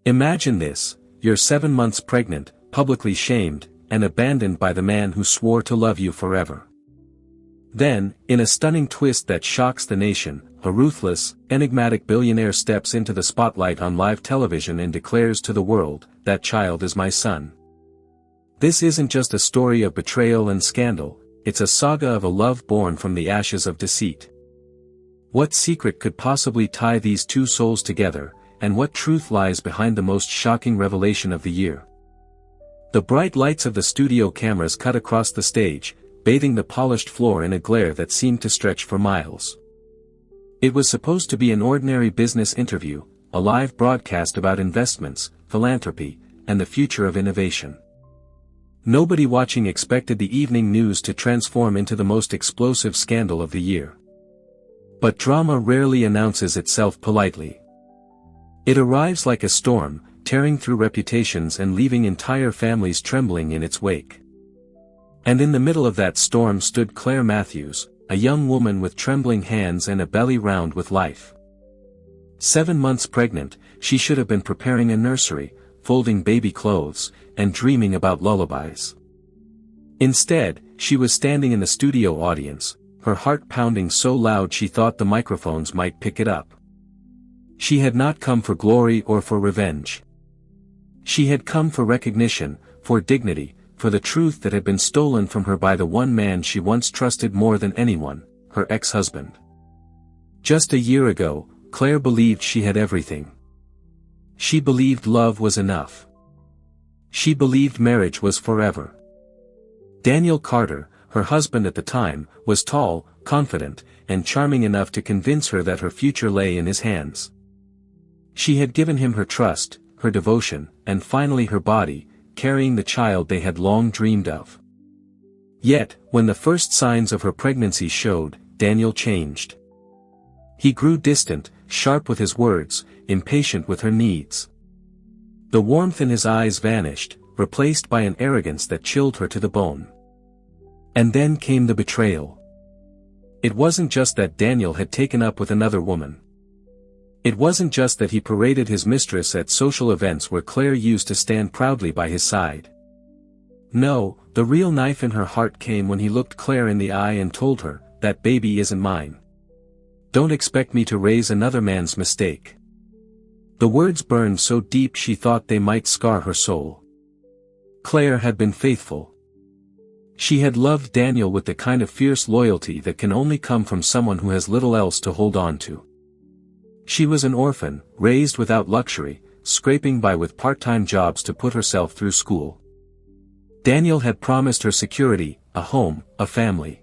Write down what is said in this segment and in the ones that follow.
Imagine this: you're 7 months pregnant, publicly shamed, and abandoned by the man who swore to love you forever. Then, in a stunning twist that shocks the nation, a ruthless, enigmatic billionaire steps into the spotlight on live television and declares to the world, "That child is my son." This isn't just a story of betrayal and scandal, it's a saga of a love born from the ashes of deceit. What secret could possibly tie these two souls together, and what truth lies behind the most shocking revelation of the year? The bright lights of the studio cameras cut across the stage, bathing the polished floor in a glare that seemed to stretch for miles. It was supposed to be an ordinary business interview, a live broadcast about investments, philanthropy, and the future of innovation. Nobody watching expected the evening news to transform into the most explosive scandal of the year. But drama rarely announces itself politely. It arrives like a storm, tearing through reputations and leaving entire families trembling in its wake. And in the middle of that storm stood Claire Matthews, a young woman with trembling hands and a belly round with life. 7 months pregnant, she should have been preparing a nursery, folding baby clothes, and dreaming about lullabies. Instead, she was standing in the studio audience, her heart pounding so loud she thought the microphones might pick it up. She had not come for glory or for revenge. She had come for recognition, for dignity, for the truth that had been stolen from her by the one man she once trusted more than anyone, her ex-husband. Just a year ago, Claire believed she had everything. She believed love was enough. She believed marriage was forever. Daniel Carter, her husband at the time, was tall, confident, and charming enough to convince her that her future lay in his hands. She had given him her trust, her devotion, and finally her body, carrying the child they had long dreamed of. Yet, when the first signs of her pregnancy showed, Daniel changed. He grew distant, sharp with his words, impatient with her needs. The warmth in his eyes vanished, replaced by an arrogance that chilled her to the bone. And then came the betrayal. It wasn't just that Daniel had taken up with another woman. It wasn't just that he paraded his mistress at social events where Claire used to stand proudly by his side. No, the real knife in her heart came when he looked Claire in the eye and told her, "That baby isn't mine. Don't expect me to raise another man's mistake." The words burned so deep she thought they might scar her soul. Claire had been faithful. She had loved Daniel with the kind of fierce loyalty that can only come from someone who has little else to hold on to. She was an orphan, raised without luxury, scraping by with part-time jobs to put herself through school. Daniel had promised her security, a home, a family.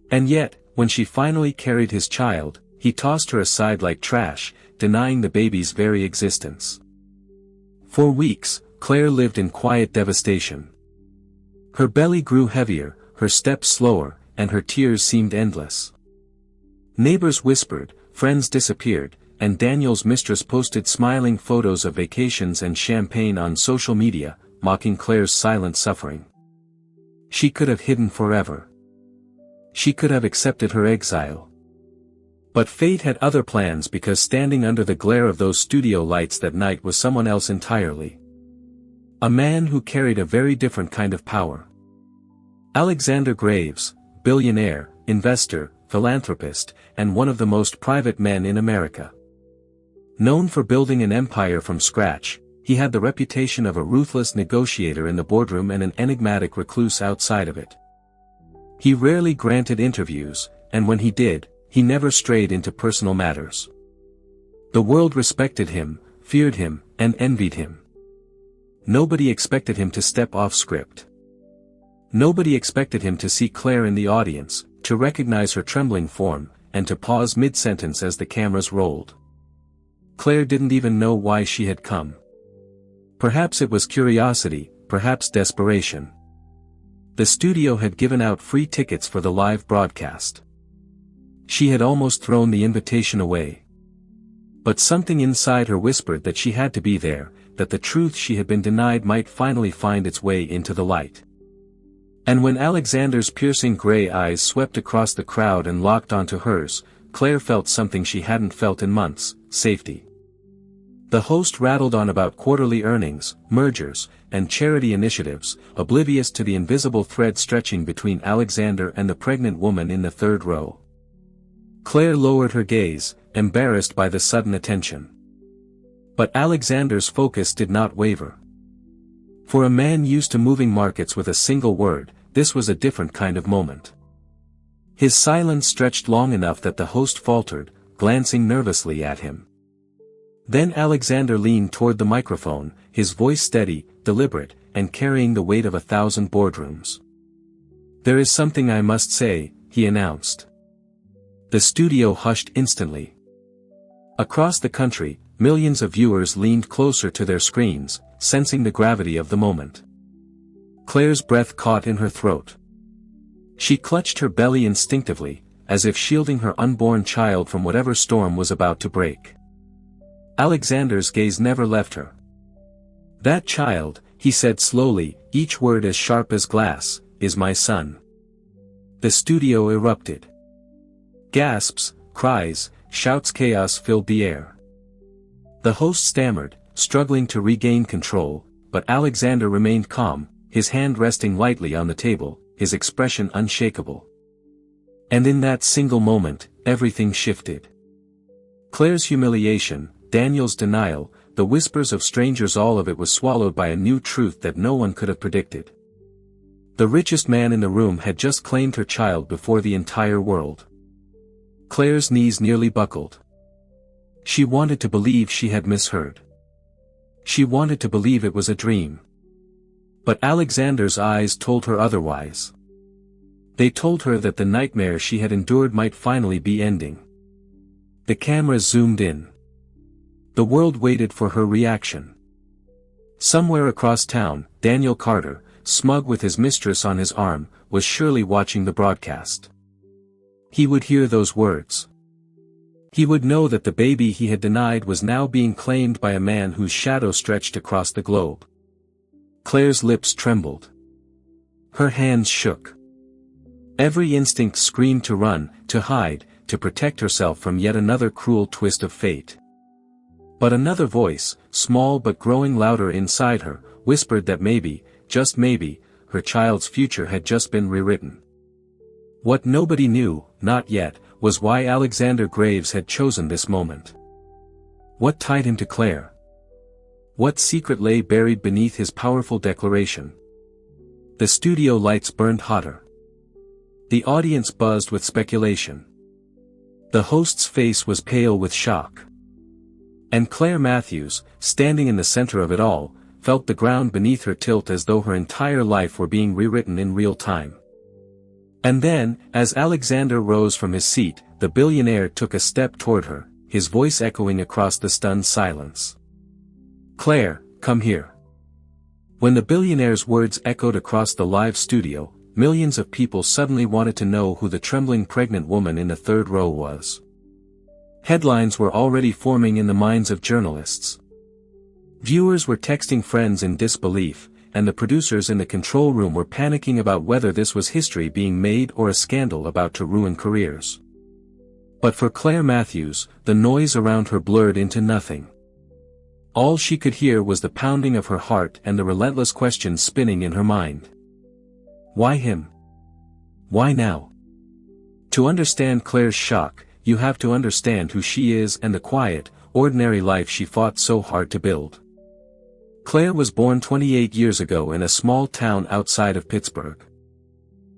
And yet, when she finally carried his child, he tossed her aside like trash, denying the baby's very existence. For weeks, Claire lived in quiet devastation. Her belly grew heavier, her steps slower, and her tears seemed endless. Neighbors whispered, friends disappeared, and Daniel's mistress posted smiling photos of vacations and champagne on social media, mocking Claire's silent suffering. She could have hidden forever. She could have accepted her exile. But fate had other plans, because standing under the glare of those studio lights that night was someone else entirely. A man who carried a very different kind of power. Alexander Graves, billionaire, investor, philanthropist, and one of the most private men in America. Known for building an empire from scratch, he had the reputation of a ruthless negotiator in the boardroom and an enigmatic recluse outside of it. He rarely granted interviews, and when he did, he never strayed into personal matters. The world respected him, feared him, and envied him. Nobody expected him to step off script. Nobody expected him to see Claire in the audience, to recognize her trembling form, and to pause mid-sentence as the cameras rolled. Claire didn't even know why she had come. Perhaps it was curiosity, perhaps desperation. The studio had given out free tickets for the live broadcast. She had almost thrown the invitation away. But something inside her whispered that she had to be there, that the truth she had been denied might finally find its way into the light. And when Alexander's piercing gray eyes swept across the crowd and locked onto hers, Claire felt something she hadn't felt in months: safety. The host rattled on about quarterly earnings, mergers, and charity initiatives, oblivious to the invisible thread stretching between Alexander and the pregnant woman in the third row. Claire lowered her gaze, embarrassed by the sudden attention. But Alexander's focus did not waver. For a man used to moving markets with a single word, this was a different kind of moment. His silence stretched long enough that the host faltered, glancing nervously at him. Then Alexander leaned toward the microphone, his voice steady, deliberate, and carrying the weight of 1,000 boardrooms. "There is something I must say," he announced. The studio hushed instantly. Across the country, millions of viewers leaned closer to their screens, sensing the gravity of the moment. Claire's breath caught in her throat. She clutched her belly instinctively, as if shielding her unborn child from whatever storm was about to break. Alexander's gaze never left her. "That child," he said slowly, each word as sharp as glass, "is my son." The studio erupted. Gasps, cries, shouts, chaos filled the air. The host stammered, struggling to regain control, but Alexander remained calm, his hand resting lightly on the table, his expression unshakable. And in that single moment, everything shifted. Claire's humiliation, Daniel's denial, the whispers of strangers, all of it was swallowed by a new truth that no one could have predicted. The richest man in the room had just claimed her child before the entire world. Claire's knees nearly buckled. She wanted to believe she had misheard. She wanted to believe it was a dream. But Alexander's eyes told her otherwise. They told her that the nightmare she had endured might finally be ending. The cameras zoomed in. The world waited for her reaction. Somewhere across town, Daniel Carter, smug with his mistress on his arm, was surely watching the broadcast. He would hear those words. He would know that the baby he had denied was now being claimed by a man whose shadow stretched across the globe. Claire's lips trembled. Her hands shook. Every instinct screamed to run, to hide, to protect herself from yet another cruel twist of fate. But another voice, small but growing louder inside her, whispered that maybe, just maybe, her child's future had just been rewritten. What nobody knew, not yet, was why Alexander Graves had chosen this moment. What tied him to Claire? What secret lay buried beneath his powerful declaration? The studio lights burned hotter. The audience buzzed with speculation. The host's face was pale with shock. And Claire Matthews, standing in the center of it all, felt the ground beneath her tilt as though her entire life were being rewritten in real time. And then, as Alexander rose from his seat, the billionaire took a step toward her, his voice echoing across the stunned silence. "Claire, come here." When the billionaire's words echoed across the live studio, millions of people suddenly wanted to know who the trembling pregnant woman in the third row was. Headlines were already forming in the minds of journalists. Viewers were texting friends in disbelief, and the producers in the control room were panicking about whether this was history being made or a scandal about to ruin careers. But for Claire Matthews, the noise around her blurred into nothing. All she could hear was the pounding of her heart and the relentless questions spinning in her mind. Why him? Why now? To understand Claire's shock, you have to understand who she is and the quiet, ordinary life she fought so hard to build. Claire was born 28 years ago in a small town outside of Pittsburgh.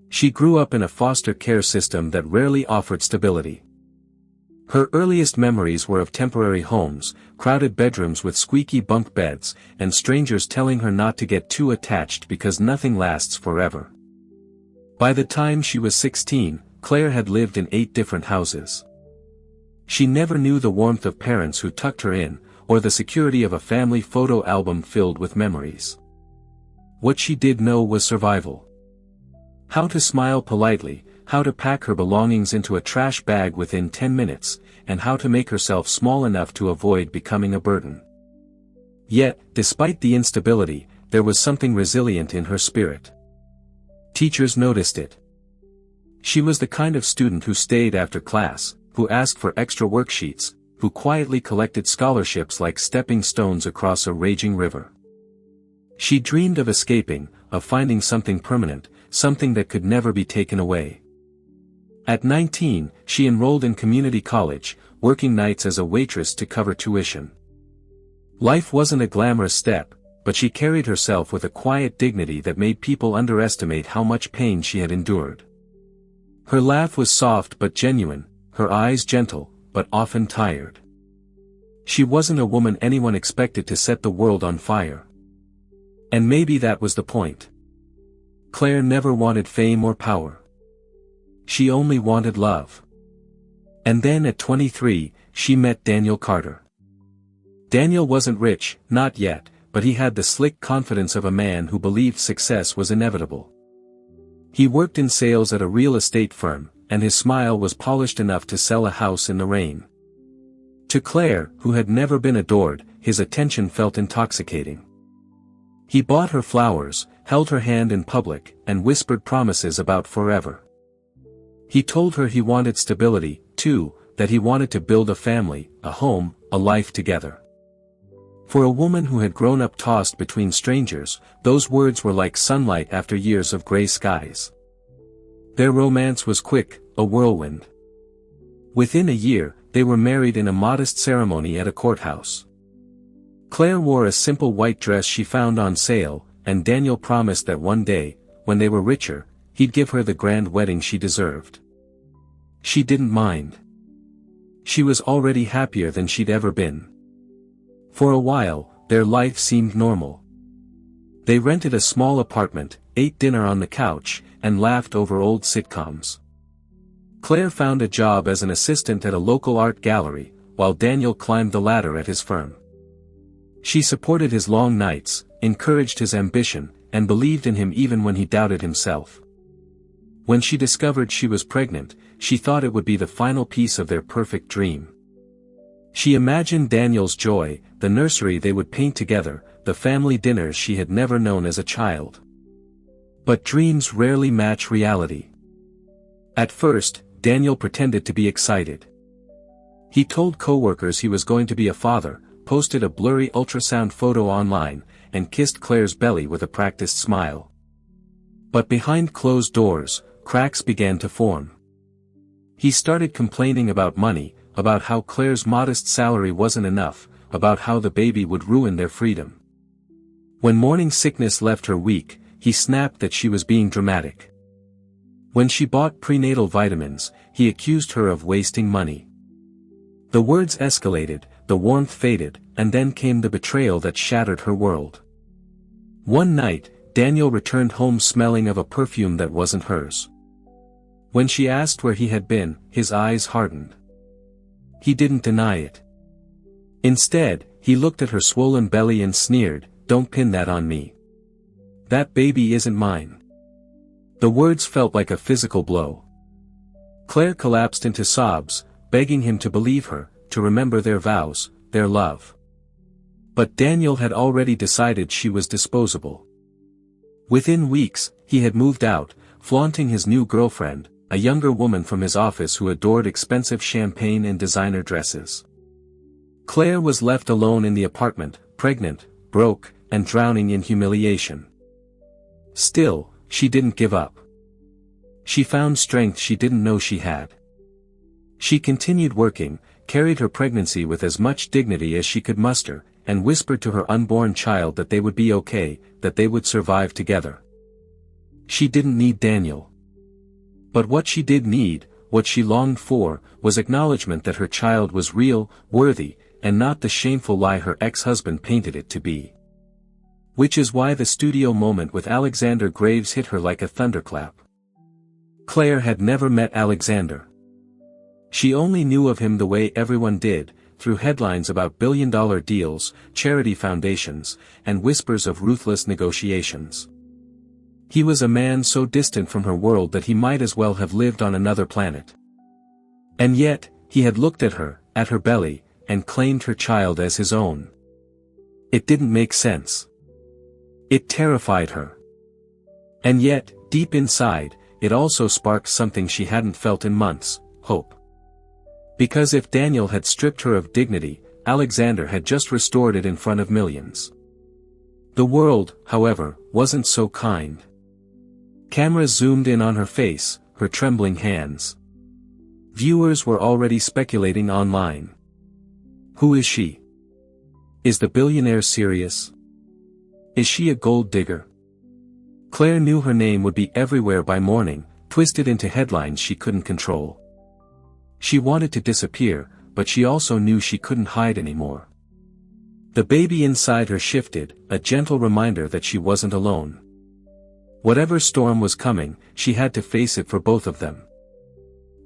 She grew up in a foster care system that rarely offered stability. Her earliest memories were of temporary homes, crowded bedrooms with squeaky bunk beds, and strangers telling her not to get too attached because nothing lasts forever. By the time she was 16, Claire had lived in 8 different houses. She never knew the warmth of parents who tucked her in, or the security of a family photo album filled with memories. What she did know was survival. How to smile politely, how to pack her belongings into a trash bag within 10 minutes, and how to make herself small enough to avoid becoming a burden. Yet, despite the instability, there was something resilient in her spirit. Teachers noticed it. She was the kind of student who stayed after class, who asked for extra worksheets, who quietly collected scholarships like stepping stones across a raging river. She dreamed of escaping, of finding something permanent, something that could never be taken away. At 19, she enrolled in community college, working nights as a waitress to cover tuition. Life wasn't a glamorous step, but she carried herself with a quiet dignity that made people underestimate how much pain she had endured. Her laugh was soft but genuine, her eyes gentle, but often tired. She wasn't a woman anyone expected to set the world on fire. And maybe that was the point. Claire never wanted fame or power. She only wanted love. And then at 23, she met Daniel Carter. Daniel wasn't rich, not yet, but he had the slick confidence of a man who believed success was inevitable. He worked in sales at a real estate firm, and his smile was polished enough to sell a house in the rain. To Claire, who had never been adored, his attention felt intoxicating. He bought her flowers, held her hand in public, and whispered promises about forever. He told her he wanted stability, too, that he wanted to build a family, a home, a life together. For a woman who had grown up tossed between strangers, those words were like sunlight after years of gray skies. Their romance was quick, a whirlwind. Within a year, they were married in a modest ceremony at a courthouse. Claire wore a simple white dress she found on sale, and Daniel promised that one day, when they were richer, he'd give her the grand wedding she deserved. She didn't mind. She was already happier than she'd ever been. For a while, their life seemed normal. They rented a small apartment, ate dinner on the couch, and laughed over old sitcoms. Claire found a job as an assistant at a local art gallery, while Daniel climbed the ladder at his firm. She supported his long nights, encouraged his ambition, and believed in him even when he doubted himself. When she discovered she was pregnant, she thought it would be the final piece of their perfect dream. She imagined Daniel's joy, the nursery they would paint together, the family dinners she had never known as a child. But dreams rarely match reality. At first, Daniel pretended to be excited. He told coworkers he was going to be a father, posted a blurry ultrasound photo online, and kissed Claire's belly with a practiced smile. But behind closed doors, cracks began to form. He started complaining about money, about how Claire's modest salary wasn't enough, about how the baby would ruin their freedom. When morning sickness left her weak, he snapped that she was being dramatic. When she bought prenatal vitamins, he accused her of wasting money. The words escalated, the warmth faded, and then came the betrayal that shattered her world. One night, Daniel returned home smelling of a perfume that wasn't hers. When she asked where he had been, his eyes hardened. He didn't deny it. Instead, he looked at her swollen belly and sneered, "Don't pin that on me. That baby isn't mine." The words felt like a physical blow. Claire collapsed into sobs, begging him to believe her, to remember their vows, their love. But Daniel had already decided she was disposable. Within weeks, he had moved out, flaunting his new girlfriend, a younger woman from his office who adored expensive champagne and designer dresses. Claire was left alone in the apartment, pregnant, broke, and drowning in humiliation. Still, she didn't give up. She found strength she didn't know she had. She continued working, carried her pregnancy with as much dignity as she could muster, and whispered to her unborn child that they would be okay, that they would survive together. She didn't need Daniel. But what she did need, what she longed for, was acknowledgement that her child was real, worthy, and not the shameful lie her ex-husband painted it to be. Which is why the studio moment with Alexander Graves hit her like a thunderclap. Claire had never met Alexander. She only knew of him the way everyone did, through headlines about billion-dollar deals, charity foundations, and whispers of ruthless negotiations. He was a man so distant from her world that he might as well have lived on another planet. And yet, he had looked at her belly, and claimed her child as his own. It didn't make sense. It terrified her. And yet, deep inside, it also sparked something she hadn't felt in months: hope. Because if Daniel had stripped her of dignity, Alexander had just restored it in front of millions. The world, however, wasn't so kind. Cameras zoomed in on her face, her trembling hands. Viewers were already speculating online. Who is she? Is the billionaire serious? Is she a gold digger? Claire knew her name would be everywhere by morning, twisted into headlines she couldn't control. She wanted to disappear, but she also knew she couldn't hide anymore. The baby inside her shifted, a gentle reminder that she wasn't alone. Whatever storm was coming, she had to face it for both of them.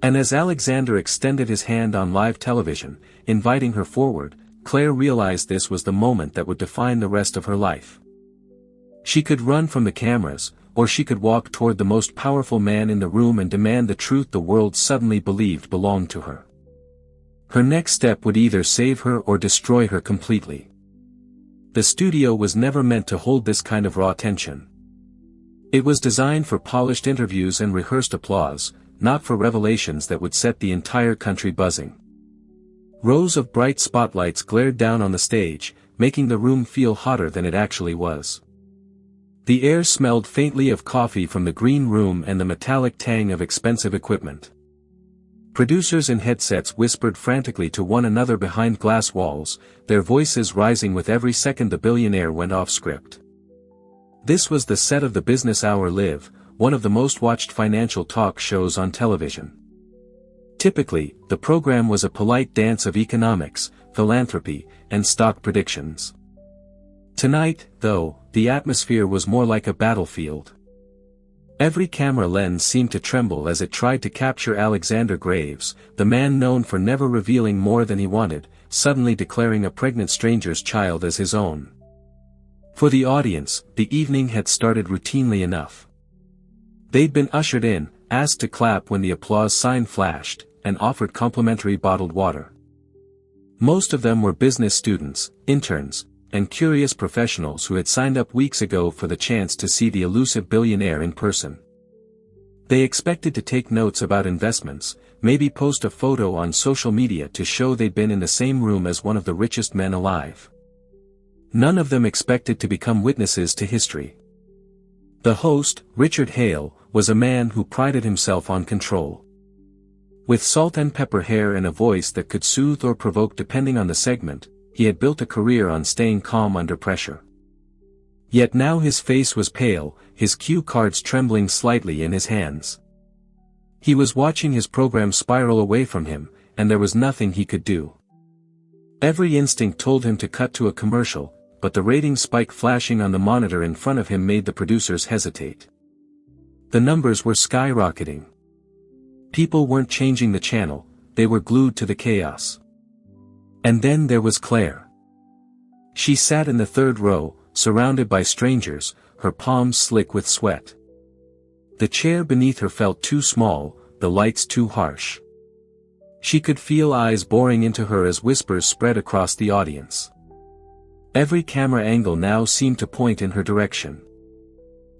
And as Alexander extended his hand on live television, inviting her forward, Claire realized this was the moment that would define the rest of her life. She could run from the cameras, or she could walk toward the most powerful man in the room and demand the truth the world suddenly believed belonged to her. Her next step would either save her or destroy her completely. The studio was never meant to hold this kind of raw tension. It was designed for polished interviews and rehearsed applause, not for revelations that would set the entire country buzzing. Rows of bright spotlights glared down on the stage, making the room feel hotter than it actually was. The air smelled faintly of coffee from the green room and the metallic tang of expensive equipment. Producers in headsets whispered frantically to one another behind glass walls, their voices rising with every second the billionaire went off script. This was the set of the Business Hour Live, one of the most watched financial talk shows on television. Typically, the program was a polite dance of economics, philanthropy, and stock predictions. Tonight, though, the atmosphere was more like a battlefield. Every camera lens seemed to tremble as it tried to capture Alexander Graves, the man known for never revealing more than he wanted, suddenly declaring a pregnant stranger's child as his own. For the audience, the evening had started routinely enough. They'd been ushered in, asked to clap when the applause sign flashed, and offered complimentary bottled water. Most of them were business students, interns, and curious professionals who had signed up weeks ago for the chance to see the elusive billionaire in person. They expected to take notes about investments, maybe post a photo on social media to show they'd been in the same room as one of the richest men alive. None of them expected to become witnesses to history. The host, Richard Hale, was a man who prided himself on control. With salt and pepper hair and a voice that could soothe or provoke depending on the segment, he had built a career on staying calm under pressure. Yet now his face was pale, his cue cards trembling slightly in his hands. He was watching his program spiral away from him, and there was nothing he could do. Every instinct told him to cut to a commercial, but the rating spike flashing on the monitor in front of him made the producers hesitate. The numbers were skyrocketing. People weren't changing the channel, they were glued to the chaos. And then there was Claire. She sat in the third row, surrounded by strangers, her palms slick with sweat. The chair beneath her felt too small, the lights too harsh. She could feel eyes boring into her as whispers spread across the audience. Every camera angle now seemed to point in her direction.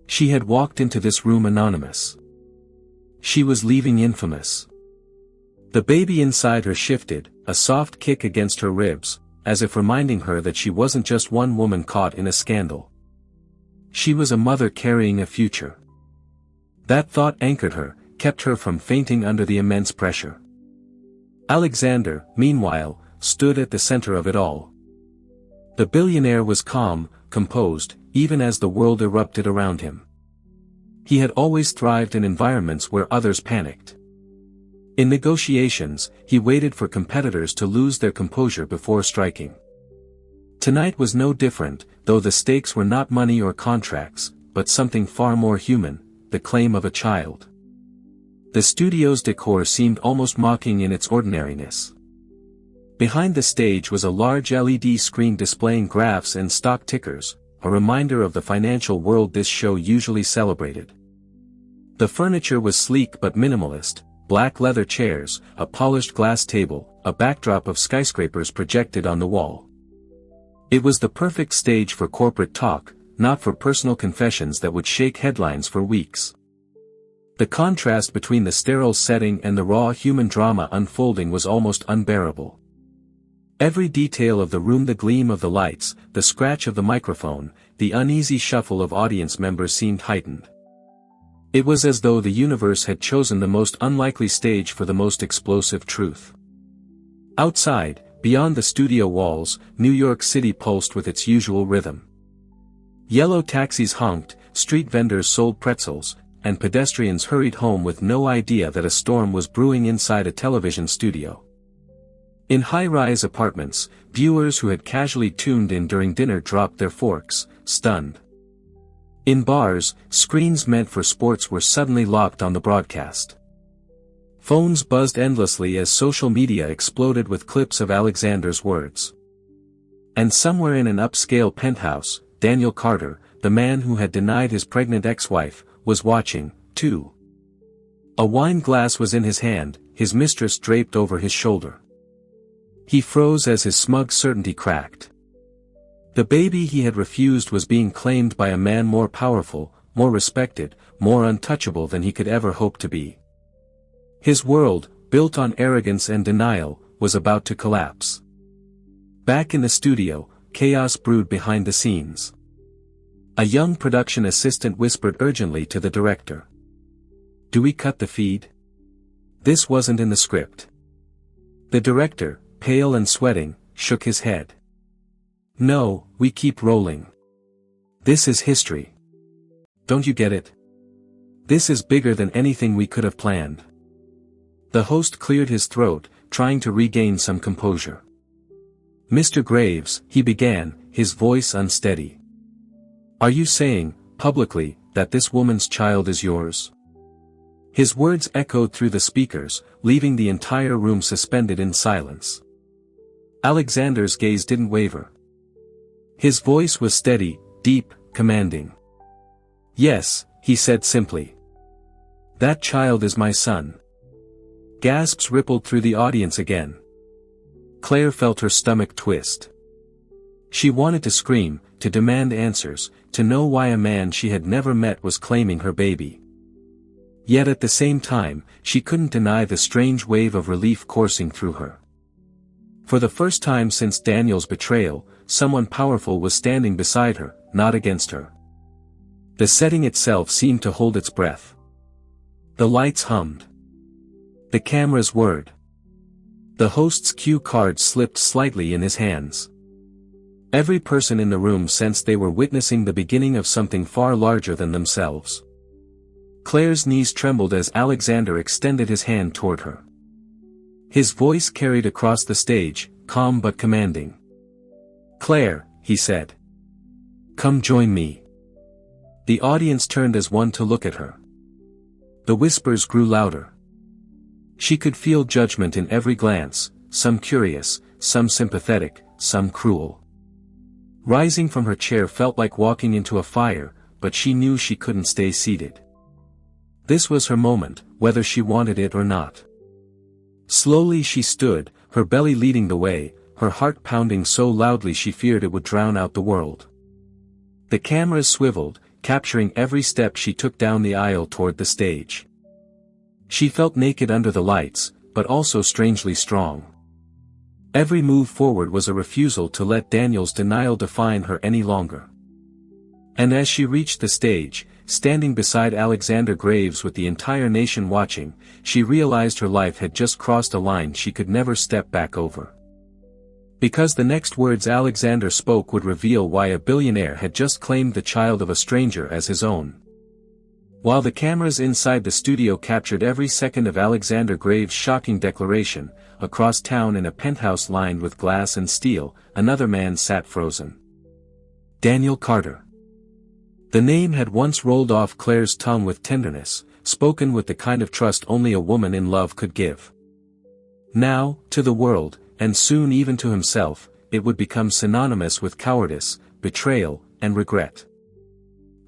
She had walked into this room anonymous. She was leaving infamous. The baby inside her shifted, a soft kick against her ribs, as if reminding her that she wasn't just one woman caught in a scandal. She was a mother carrying a future. That thought anchored her, kept her from fainting under the immense pressure. Alexander, meanwhile, stood at the center of it all. The billionaire was calm, composed, even as the world erupted around him. He had always thrived in environments where others panicked. In negotiations, he waited for competitors to lose their composure before striking. Tonight was no different, though the stakes were not money or contracts, but something far more human, the claim of a child. The studio's decor seemed almost mocking in its ordinariness. Behind the stage was a large LED screen displaying graphs and stock tickers, a reminder of the financial world this show usually celebrated. The furniture was sleek but minimalist, black leather chairs, a polished glass table, a backdrop of skyscrapers projected on the wall. It was the perfect stage for corporate talk, not for personal confessions that would shake headlines for weeks. The contrast between the sterile setting and the raw human drama unfolding was almost unbearable. Every detail of the room, the gleam of the lights, the scratch of the microphone, the uneasy shuffle of audience members seemed heightened. It was as though the universe had chosen the most unlikely stage for the most explosive truth. Outside, beyond the studio walls, New York City pulsed with its usual rhythm. Yellow taxis honked, street vendors sold pretzels, and pedestrians hurried home with no idea that a storm was brewing inside a television studio. In high-rise apartments, viewers who had casually tuned in during dinner dropped their forks, stunned. In bars, screens meant for sports were suddenly locked on the broadcast. Phones buzzed endlessly as social media exploded with clips of Alexander's words. And somewhere in an upscale penthouse, Daniel Carter, the man who had denied his pregnant ex-wife, was watching, too. A wine glass was in his hand, his mistress draped over his shoulder. He froze as his smug certainty cracked. The baby he had refused was being claimed by a man more powerful, more respected, more untouchable than he could ever hope to be. His world, built on arrogance and denial, was about to collapse. Back in the studio, chaos brewed behind the scenes. A young production assistant whispered urgently to the director. "Do we cut the feed? This wasn't in the script." The director, pale and sweating, shook his head. "No, we keep rolling. This is history. Don't you get it? This is bigger than anything we could have planned." The host cleared his throat, trying to regain some composure. "Mr. Graves," he began, his voice unsteady. "Are you saying, publicly, that this woman's child is yours?" His words echoed through the speakers, leaving the entire room suspended in silence. Alexander's gaze didn't waver. His voice was steady, deep, commanding. "Yes," he said simply. "That child is my son." Gasps rippled through the audience again. Claire felt her stomach twist. She wanted to scream, to demand answers, to know why a man she had never met was claiming her baby. Yet at the same time, she couldn't deny the strange wave of relief coursing through her. For the first time since Daniel's betrayal, someone powerful was standing beside her, not against her. The setting itself seemed to hold its breath. The lights hummed. The cameras whirred. The host's cue card slipped slightly in his hands. Every person in the room sensed they were witnessing the beginning of something far larger than themselves. Claire's knees trembled as Alexander extended his hand toward her. His voice carried across the stage, calm but commanding. "Claire," he said. "Come join me." The audience turned as one to look at her. The whispers grew louder. She could feel judgment in every glance, some curious, some sympathetic, some cruel. Rising from her chair felt like walking into a fire, but she knew she couldn't stay seated. This was her moment, whether she wanted it or not. Slowly she stood, her belly leading the way, her heart pounding so loudly she feared it would drown out the world. The cameras swiveled, capturing every step she took down the aisle toward the stage. She felt naked under the lights, but also strangely strong. Every move forward was a refusal to let Daniel's denial define her any longer. And as she reached the stage, standing beside Alexander Graves with the entire nation watching, she realized her life had just crossed a line she could never step back over. Because the next words Alexander spoke would reveal why a billionaire had just claimed the child of a stranger as his own. While the cameras inside the studio captured every second of Alexander Graves' shocking declaration, across town in a penthouse lined with glass and steel, another man sat frozen. Daniel Carter. The name had once rolled off Claire's tongue with tenderness, spoken with the kind of trust only a woman in love could give. Now, to the world, and soon even to himself, it would become synonymous with cowardice, betrayal, and regret.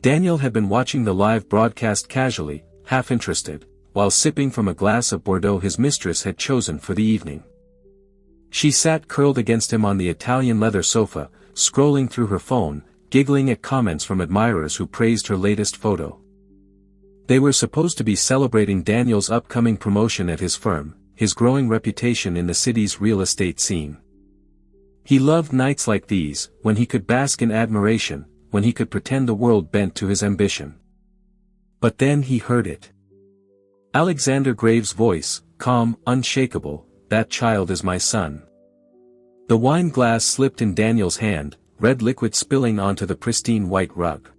Daniel had been watching the live broadcast casually, half interested, while sipping from a glass of Bordeaux his mistress had chosen for the evening. She sat curled against him on the Italian leather sofa, scrolling through her phone, giggling at comments from admirers who praised her latest photo. They were supposed to be celebrating Daniel's upcoming promotion at his firm, his growing reputation in the city's real estate scene. He loved nights like these, when he could bask in admiration, when he could pretend the world bent to his ambition. But then he heard it. Alexander Graves' voice, calm, unshakable, "That child is my son." The wine glass slipped in Daniel's hand, red liquid spilling onto the pristine white rug.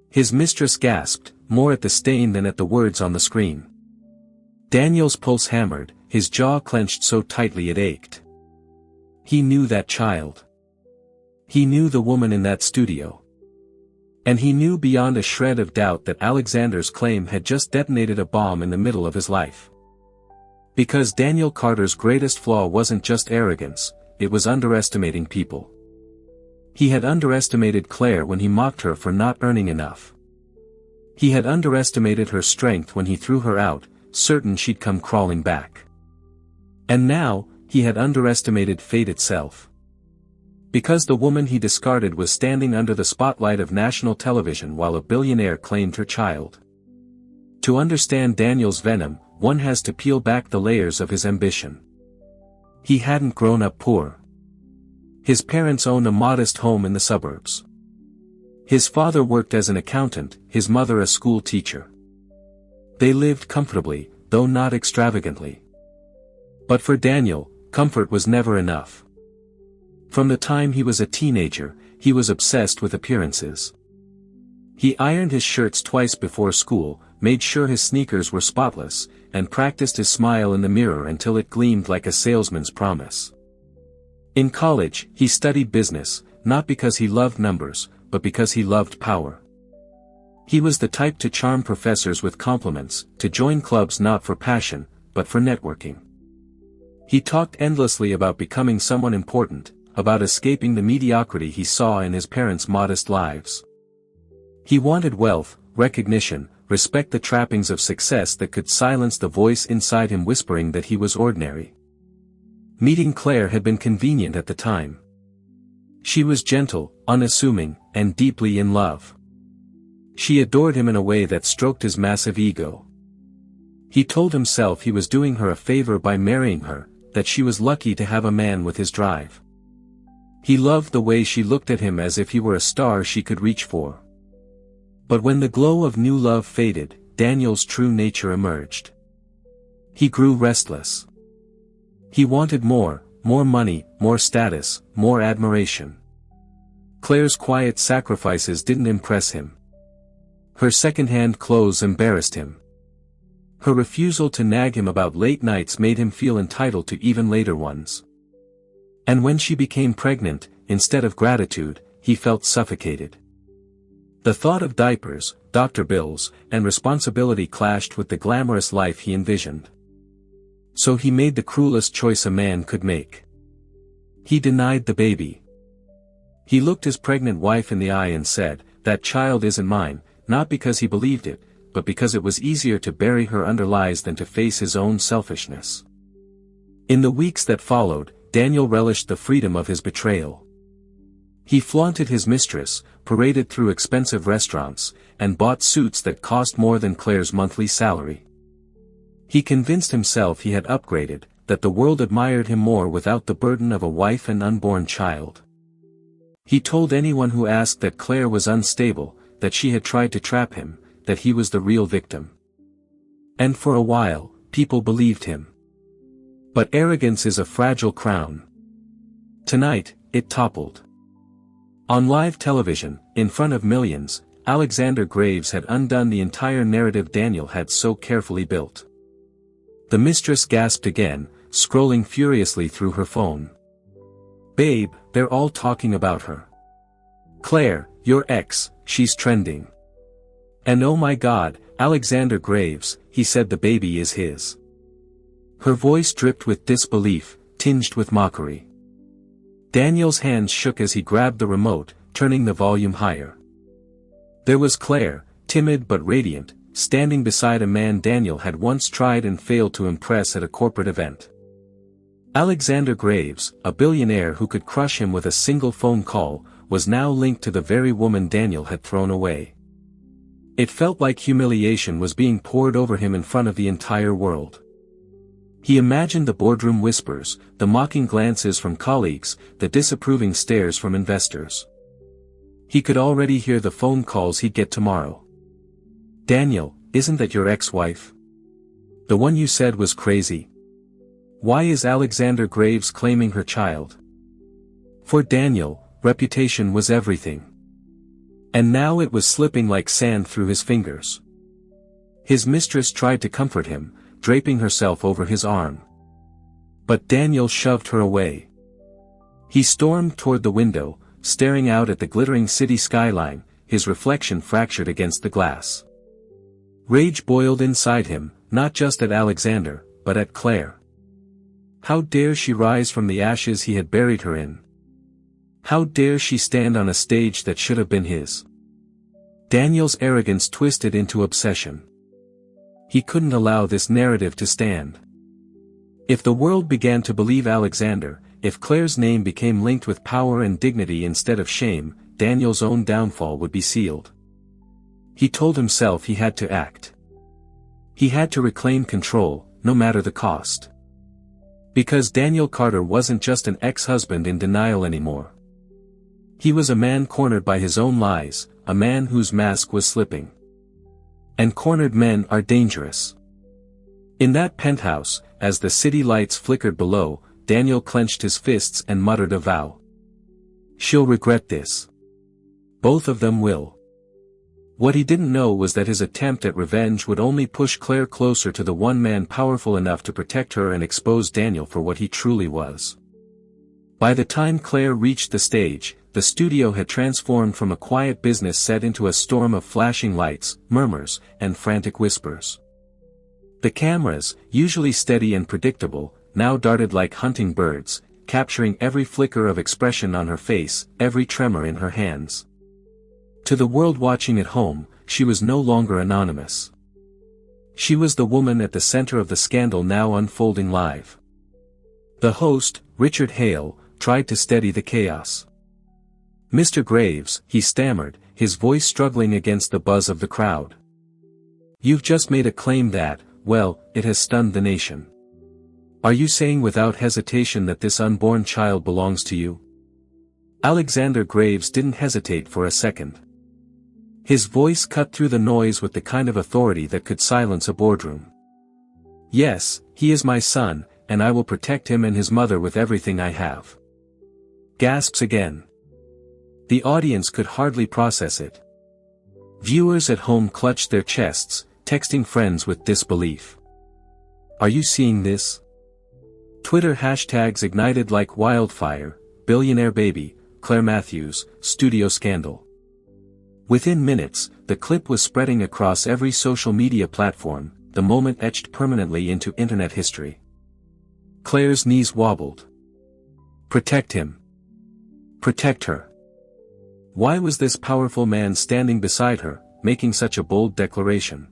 His mistress gasped, more at the stain than at the words on the screen. Daniel's pulse hammered, his jaw clenched so tightly it ached. He knew that child. He knew the woman in that studio. And he knew beyond a shred of doubt that Alexander's claim had just detonated a bomb in the middle of his life. Because Daniel Carter's greatest flaw wasn't just arrogance, it was underestimating people. He had underestimated Claire when he mocked her for not earning enough. He had underestimated her strength when he threw her out, certain she'd come crawling back. And now, he had underestimated fate itself. Because the woman he discarded was standing under the spotlight of national television while a billionaire claimed her child. To understand Daniel's venom, one has to peel back the layers of his ambition. He hadn't grown up poor. His parents owned a modest home in the suburbs. His father worked as an accountant, his mother a school teacher. They lived comfortably, though not extravagantly. But for Daniel, comfort was never enough. From the time he was a teenager, he was obsessed with appearances. He ironed his shirts twice before school, made sure his sneakers were spotless, and practiced his smile in the mirror until it gleamed like a salesman's promise. In college, he studied business, not because he loved numbers, but because he loved power. He was the type to charm professors with compliments, to join clubs not for passion, but for networking. He talked endlessly about becoming someone important, about escaping the mediocrity he saw in his parents' modest lives. He wanted wealth, recognition, respect, the trappings of success that could silence the voice inside him whispering that he was ordinary. Meeting Claire had been convenient at the time. She was gentle, unassuming, and deeply in love. She adored him in a way that stroked his massive ego. He told himself he was doing her a favor by marrying her, that she was lucky to have a man with his drive. He loved the way she looked at him as if he were a star she could reach for. But when the glow of new love faded, Daniel's true nature emerged. He grew restless. He wanted more money, more status, more admiration. Claire's quiet sacrifices didn't impress him. Her second-hand clothes embarrassed him. Her refusal to nag him about late nights made him feel entitled to even later ones. And when she became pregnant, instead of gratitude, he felt suffocated. The thought of diapers, doctor bills, and responsibility clashed with the glamorous life he envisioned. So he made the cruelest choice a man could make. He denied the baby. He looked his pregnant wife in the eye and said, "That child isn't mine," not because he believed it, but because it was easier to bury her under lies than to face his own selfishness. In the weeks that followed, Daniel relished the freedom of his betrayal. He flaunted his mistress, paraded through expensive restaurants, and bought suits that cost more than Claire's monthly salary. He convinced himself he had upgraded, that the world admired him more without the burden of a wife and unborn child. He told anyone who asked that Claire was unstable, that she had tried to trap him, that he was the real victim. And for a while, people believed him. But arrogance is a fragile crown. Tonight, it toppled. On live television, in front of millions, Alexander Graves had undone the entire narrative Daniel had so carefully built. The mistress gasped again, scrolling furiously through her phone. "Babe, they're all talking about her. Claire, your ex, she's trending. And oh my God, Alexander Graves, he said the baby is his." Her voice dripped with disbelief, tinged with mockery. Daniel's hands shook as he grabbed the remote, turning the volume higher. There was Claire, timid but radiant, standing beside a man Daniel had once tried and failed to impress at a corporate event. Alexander Graves, a billionaire who could crush him with a single phone call, was now linked to the very woman Daniel had thrown away. It felt like humiliation was being poured over him in front of the entire world. He imagined the boardroom whispers, the mocking glances from colleagues, the disapproving stares from investors. He could already hear the phone calls he'd get tomorrow. "Daniel, isn't that your ex-wife? The one you said was crazy? Why is Alexander Graves claiming her child?" For Daniel, reputation was everything. And now it was slipping like sand through his fingers. His mistress tried to comfort him, draping herself over his arm. But Daniel shoved her away. He stormed toward the window, staring out at the glittering city skyline, his reflection fractured against the glass. Rage boiled inside him, not just at Alexander, but at Claire. How dare she rise from the ashes he had buried her in? How dare she stand on a stage that should have been his? Daniel's arrogance twisted into obsession. He couldn't allow this narrative to stand. If the world began to believe Alexander, if Claire's name became linked with power and dignity instead of shame, Daniel's own downfall would be sealed. He told himself he had to act. He had to reclaim control, no matter the cost. Because Daniel Carter wasn't just an ex-husband in denial anymore. He was a man cornered by his own lies, a man whose mask was slipping. And cornered men are dangerous. In that penthouse, as the city lights flickered below, Daniel clenched his fists and muttered a vow. "She'll regret this. Both of them will." What he didn't know was that his attempt at revenge would only push Claire closer to the one man powerful enough to protect her and expose Daniel for what he truly was. By the time Claire reached the stage, the studio had transformed from a quiet business set into a storm of flashing lights, murmurs, and frantic whispers. The cameras, usually steady and predictable, now darted like hunting birds, capturing every flicker of expression on her face, every tremor in her hands. To the world watching at home, she was no longer anonymous. She was the woman at the center of the scandal now unfolding live. The host, Richard Hale, tried to steady the chaos. "Mr. Graves," he stammered, his voice struggling against the buzz of the crowd. "You've just made a claim that, well, it has stunned the nation. Are you saying without hesitation that this unborn child belongs to you?" Alexander Graves didn't hesitate for a second. His voice cut through the noise with the kind of authority that could silence a boardroom. "Yes, he is my son, and I will protect him and his mother with everything I have." Gasps again. The audience could hardly process it. Viewers at home clutched their chests, texting friends with disbelief. "Are you seeing this?" Twitter hashtags ignited like wildfire, "Billionaire baby, Claire Matthews, studio scandal." Within minutes, the clip was spreading across every social media platform, the moment etched permanently into internet history. Claire's knees wobbled. Protect him. Protect her. Why was this powerful man standing beside her, making such a bold declaration?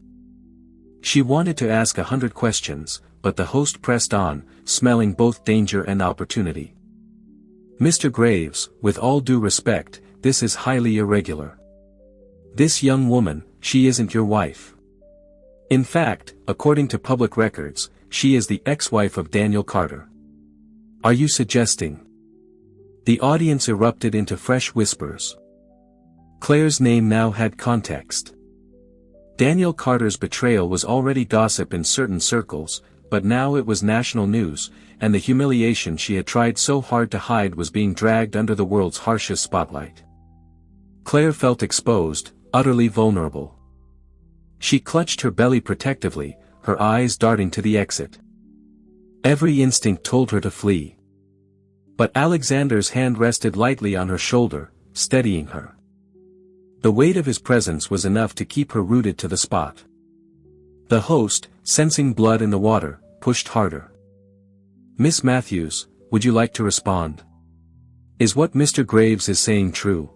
She wanted to ask 100 questions, but the host pressed on, smelling both danger and opportunity. "Mr. Graves, with all due respect, this is highly irregular. This young woman, she isn't your wife. In fact, according to public records, she is the ex-wife of Daniel Carter. Are you suggesting?" The audience erupted into fresh whispers. Claire's name now had context. Daniel Carter's betrayal was already gossip in certain circles, but now it was national news, and the humiliation she had tried so hard to hide was being dragged under the world's harshest spotlight. Claire felt exposed, utterly vulnerable. She clutched her belly protectively, her eyes darting to the exit. Every instinct told her to flee. But Alexander's hand rested lightly on her shoulder, steadying her. The weight of his presence was enough to keep her rooted to the spot. The host, sensing blood in the water, pushed harder. "Miss Matthews, would you like to respond? Is what Mr. Graves is saying true?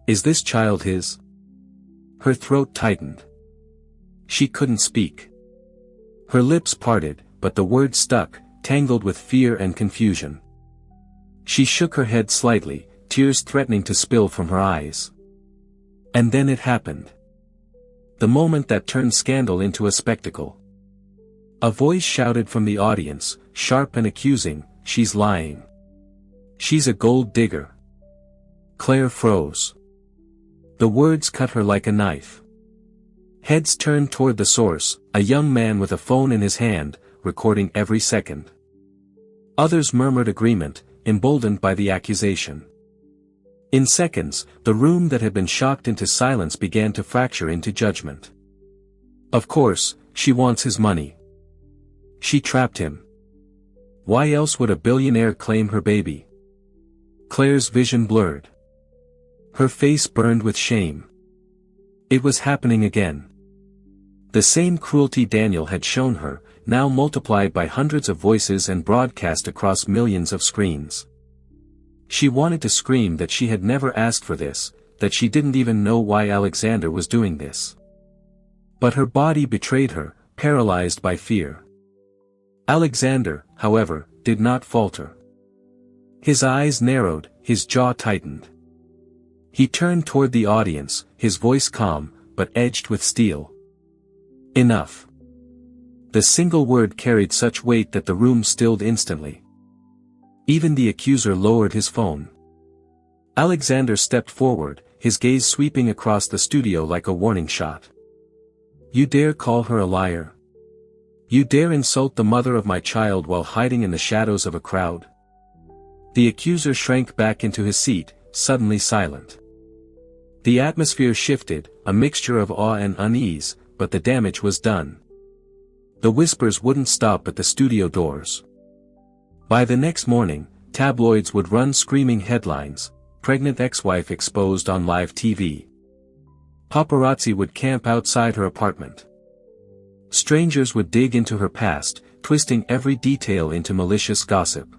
Is this child his?" Her throat tightened. She couldn't speak. Her lips parted, but the words stuck, tangled with fear and confusion. She shook her head slightly, tears threatening to spill from her eyes. And then it happened. The moment that turned scandal into a spectacle. A voice shouted from the audience, sharp and accusing, "She's lying. She's a gold digger." Claire froze. The words cut her like a knife. Heads turned toward the source, a young man with a phone in his hand, recording every second. Others murmured agreement, emboldened by the accusation. In seconds, the room that had been shocked into silence began to fracture into judgment. Of course, she wants his money. She trapped him. Why else would a billionaire claim her baby? Claire's vision blurred. Her face burned with shame. It was happening again. The same cruelty Daniel had shown her, now multiplied by hundreds of voices and broadcast across millions of screens. She wanted to scream that she had never asked for this, that she didn't even know why Alexander was doing this. But her body betrayed her, paralyzed by fear. Alexander, however, did not falter. His eyes narrowed, his jaw tightened. He turned toward the audience, his voice calm, but edged with steel. Enough. The single word carried such weight that the room stilled instantly. Even the accuser lowered his phone. Alexander stepped forward, his gaze sweeping across the studio like a warning shot. "You dare call her a liar? You dare insult the mother of my child while hiding in the shadows of a crowd?" The accuser shrank back into his seat, suddenly silent. The atmosphere shifted, a mixture of awe and unease, but the damage was done. The whispers wouldn't stop at the studio doors. By the next morning, tabloids would run screaming headlines, "Pregnant ex-wife exposed on live TV." Paparazzi would camp outside her apartment. Strangers would dig into her past, twisting every detail into malicious gossip.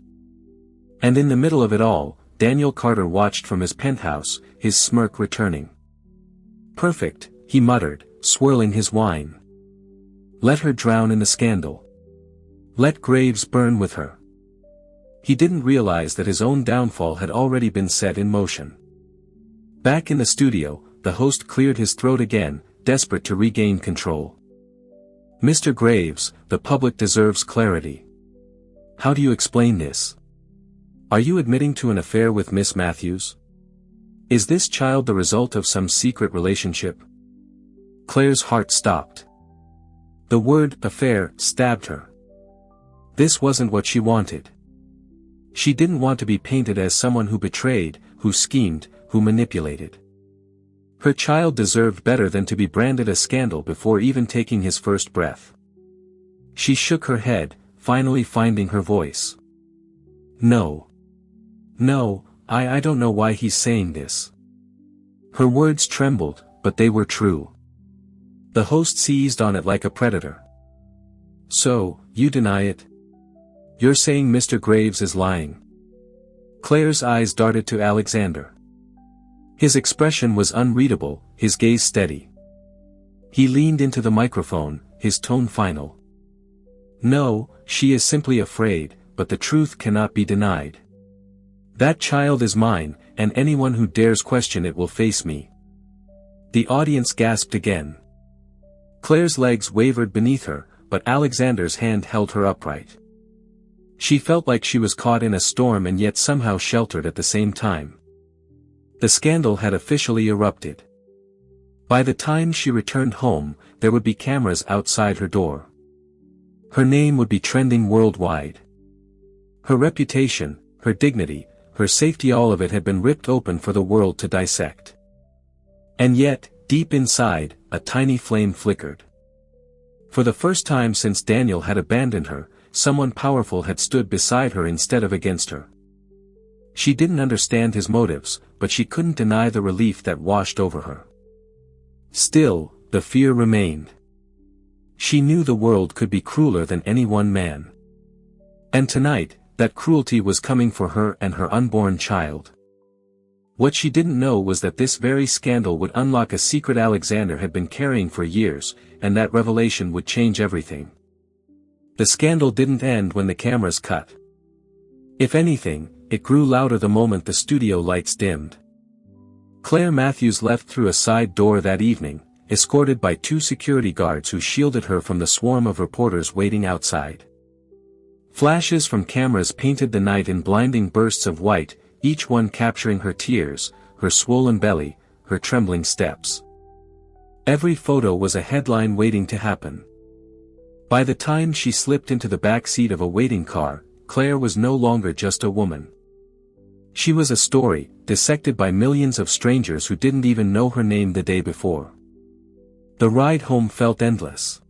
And in the middle of it all, Daniel Carter watched from his penthouse, his smirk returning. "Perfect," he muttered, swirling his wine. Let her drown in the scandal. Let Graves burn with her. He didn't realize that his own downfall had already been set in motion. Back in the studio, the host cleared his throat again, desperate to regain control. "Mr. Graves, the public deserves clarity. How do you explain this? Are you admitting to an affair with Miss Matthews? Is this child the result of some secret relationship?" Claire's heart stopped. The word affair stabbed her. This wasn't what she wanted. She didn't want to be painted as someone who betrayed, who schemed, who manipulated. Her child deserved better than to be branded a scandal before even taking his first breath. She shook her head, finally finding her voice. "No. No, I don't know why he's saying this." Her words trembled, but they were true. The host seized on it like a predator. "So, you deny it? You're saying Mr. Graves is lying?" Claire's eyes darted to Alexander. His expression was unreadable, his gaze steady. He leaned into the microphone, his tone final. "No, she is simply afraid, but the truth cannot be denied. That child is mine, and anyone who dares question it will face me." The audience gasped again. Claire's legs wavered beneath her, but Alexander's hand held her upright. She felt like she was caught in a storm and yet somehow sheltered at the same time. The scandal had officially erupted. By the time she returned home, there would be cameras outside her door. Her name would be trending worldwide. Her reputation, her dignity, her safety, all of it had been ripped open for the world to dissect. And yet, deep inside, a tiny flame flickered. For the first time since Daniel had abandoned her, someone powerful had stood beside her instead of against her. She didn't understand his motives, but she couldn't deny the relief that washed over her. Still, the fear remained. She knew the world could be crueler than any one man. And tonight, that cruelty was coming for her and her unborn child. What she didn't know was that this very scandal would unlock a secret Alexander had been carrying for years, and that revelation would change everything. The scandal didn't end when the cameras cut. If anything, it grew louder the moment the studio lights dimmed. Claire Matthews left through a side door that evening, escorted by 2 security guards who shielded her from the swarm of reporters waiting outside. Flashes from cameras painted the night in blinding bursts of white, each one capturing her tears, her swollen belly, her trembling steps. Every photo was a headline waiting to happen. By the time she slipped into the back seat of a waiting car, Claire was no longer just a woman. She was a story, dissected by millions of strangers who didn't even know her name the day before. The ride home felt endless.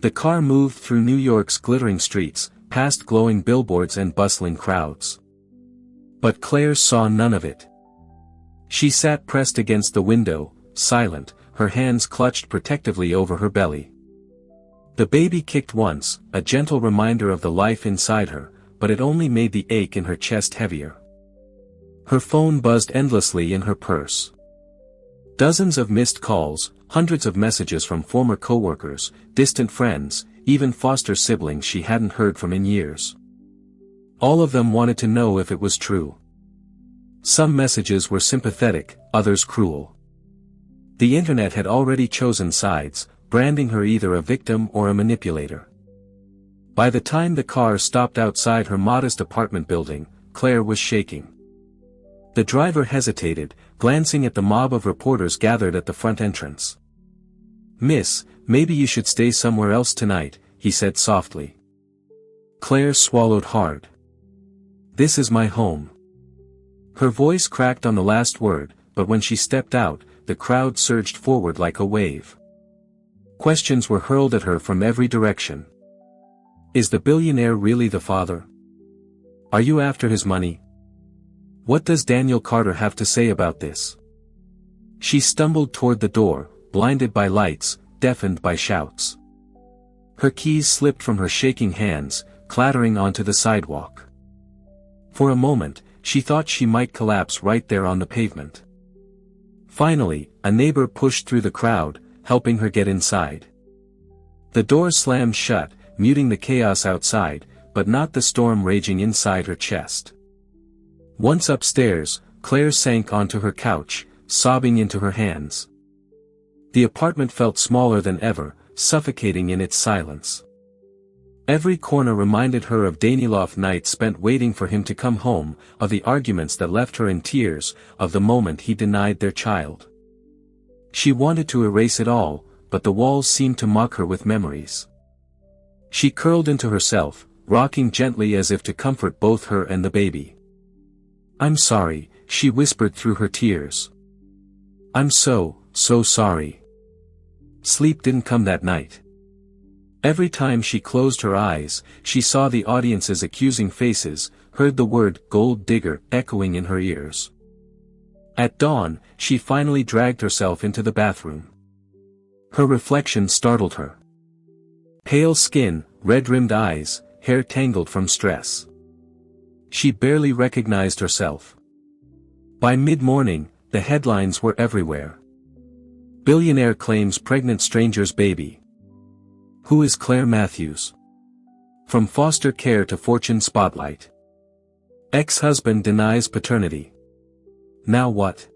The car moved through New York's glittering streets, past glowing billboards and bustling crowds. But Claire saw none of it. She sat pressed against the window, silent, her hands clutched protectively over her belly. The baby kicked once, a gentle reminder of the life inside her, but it only made the ache in her chest heavier. Her phone buzzed endlessly in her purse. Dozens of missed calls, hundreds of messages from former coworkers, distant friends, even foster siblings she hadn't heard from in years. All of them wanted to know if it was true. Some messages were sympathetic, others cruel. The internet had already chosen sides, branding her either a victim or a manipulator. By the time the car stopped outside her modest apartment building, Claire was shaking. The driver hesitated, glancing at the mob of reporters gathered at the front entrance. "Miss, maybe you should stay somewhere else tonight," he said softly. Claire swallowed hard. "This is my home." Her voice cracked on the last word, but when she stepped out, the crowd surged forward like a wave. Questions were hurled at her from every direction. Is the billionaire really the father? Are you after his money? What does Daniel Carter have to say about this? She stumbled toward the door, blinded by lights, deafened by shouts. Her keys slipped from her shaking hands, clattering onto the sidewalk. For a moment, she thought she might collapse right there on the pavement. Finally, a neighbor pushed through the crowd, helping her get inside. The door slammed shut, muting the chaos outside, but not the storm raging inside her chest. Once upstairs, Claire sank onto her couch, sobbing into her hands. The apartment felt smaller than ever, suffocating in its silence. Every corner reminded her of Danilov nights spent waiting for him to come home, of the arguments that left her in tears, of the moment he denied their child. She wanted to erase it all, but the walls seemed to mock her with memories. She curled into herself, rocking gently as if to comfort both her and the baby. "I'm sorry," she whispered through her tears. "I'm so sorry." Sleep didn't come that night. Every time she closed her eyes, she saw the audience's accusing faces, heard the word "gold digger" echoing in her ears. At dawn, she finally dragged herself into the bathroom. Her reflection startled her. Pale skin, red-rimmed eyes, hair tangled from stress. She barely recognized herself. By mid-morning, the headlines were everywhere. Billionaire claims pregnant stranger's baby. Who is Claire Matthews? From foster care to Fortune spotlight. Ex-husband denies paternity. Now what?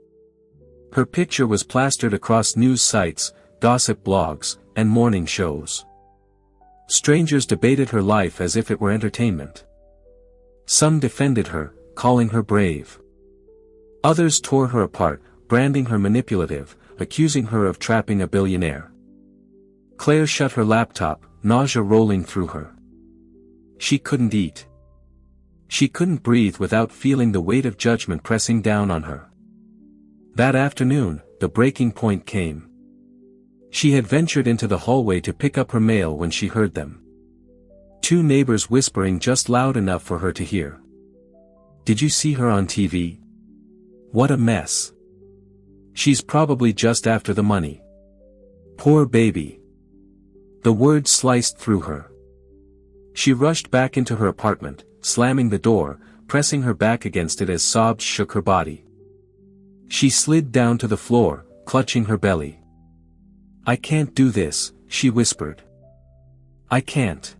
Her picture was plastered across news sites, gossip blogs, and morning shows. Strangers debated her life as if it were entertainment. Some defended her, calling her brave. Others tore her apart, branding her manipulative, accusing her of trapping a billionaire. Claire shut her laptop, nausea rolling through her. She couldn't eat. She couldn't breathe without feeling the weight of judgment pressing down on her. That afternoon, the breaking point came. She had ventured into the hallway to pick up her mail when she heard them. Two neighbors whispering just loud enough for her to hear. "Did you see her on TV? What a mess. She's probably just after the money. Poor baby." The words sliced through her. She rushed back into her apartment, slamming the door, pressing her back against it as sobs shook her body. She slid down to the floor, clutching her belly. "I can't do this," she whispered. "I can't."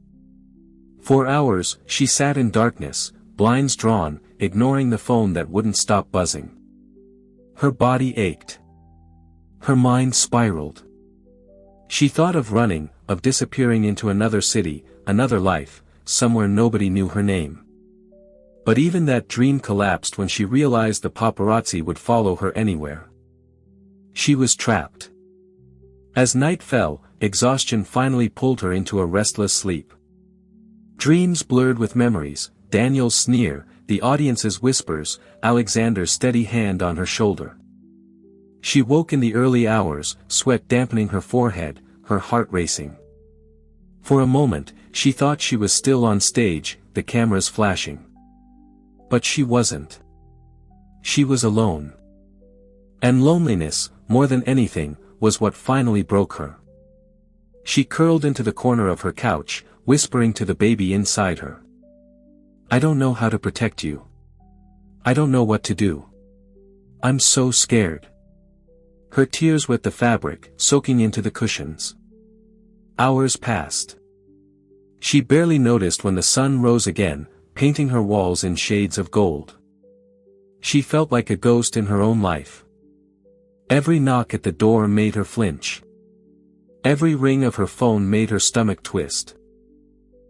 For hours, she sat in darkness, blinds drawn, ignoring the phone that wouldn't stop buzzing. Her body ached. Her mind spiraled. She thought of running, of disappearing into another city, another life, somewhere nobody knew her name. But even that dream collapsed when she realized the paparazzi would follow her anywhere. She was trapped. As night fell, exhaustion finally pulled her into a restless sleep. Dreams blurred with memories, Daniel's sneer, the audience's whispers, Alexander's steady hand on her shoulder. She woke in the early hours, sweat dampening her forehead, her heart racing. For a moment, she thought she was still on stage, the cameras flashing. But she wasn't. She was alone. And loneliness, more than anything, was what finally broke her. She curled into the corner of her couch, whispering to the baby inside her. I don't know how to protect you. I don't know what to do. I'm so scared. Her tears wet the fabric, soaking into the cushions. Hours passed. She barely noticed when the sun rose again, painting her walls in shades of gold. She felt like a ghost in her own life. Every knock at the door made her flinch. Every ring of her phone made her stomach twist.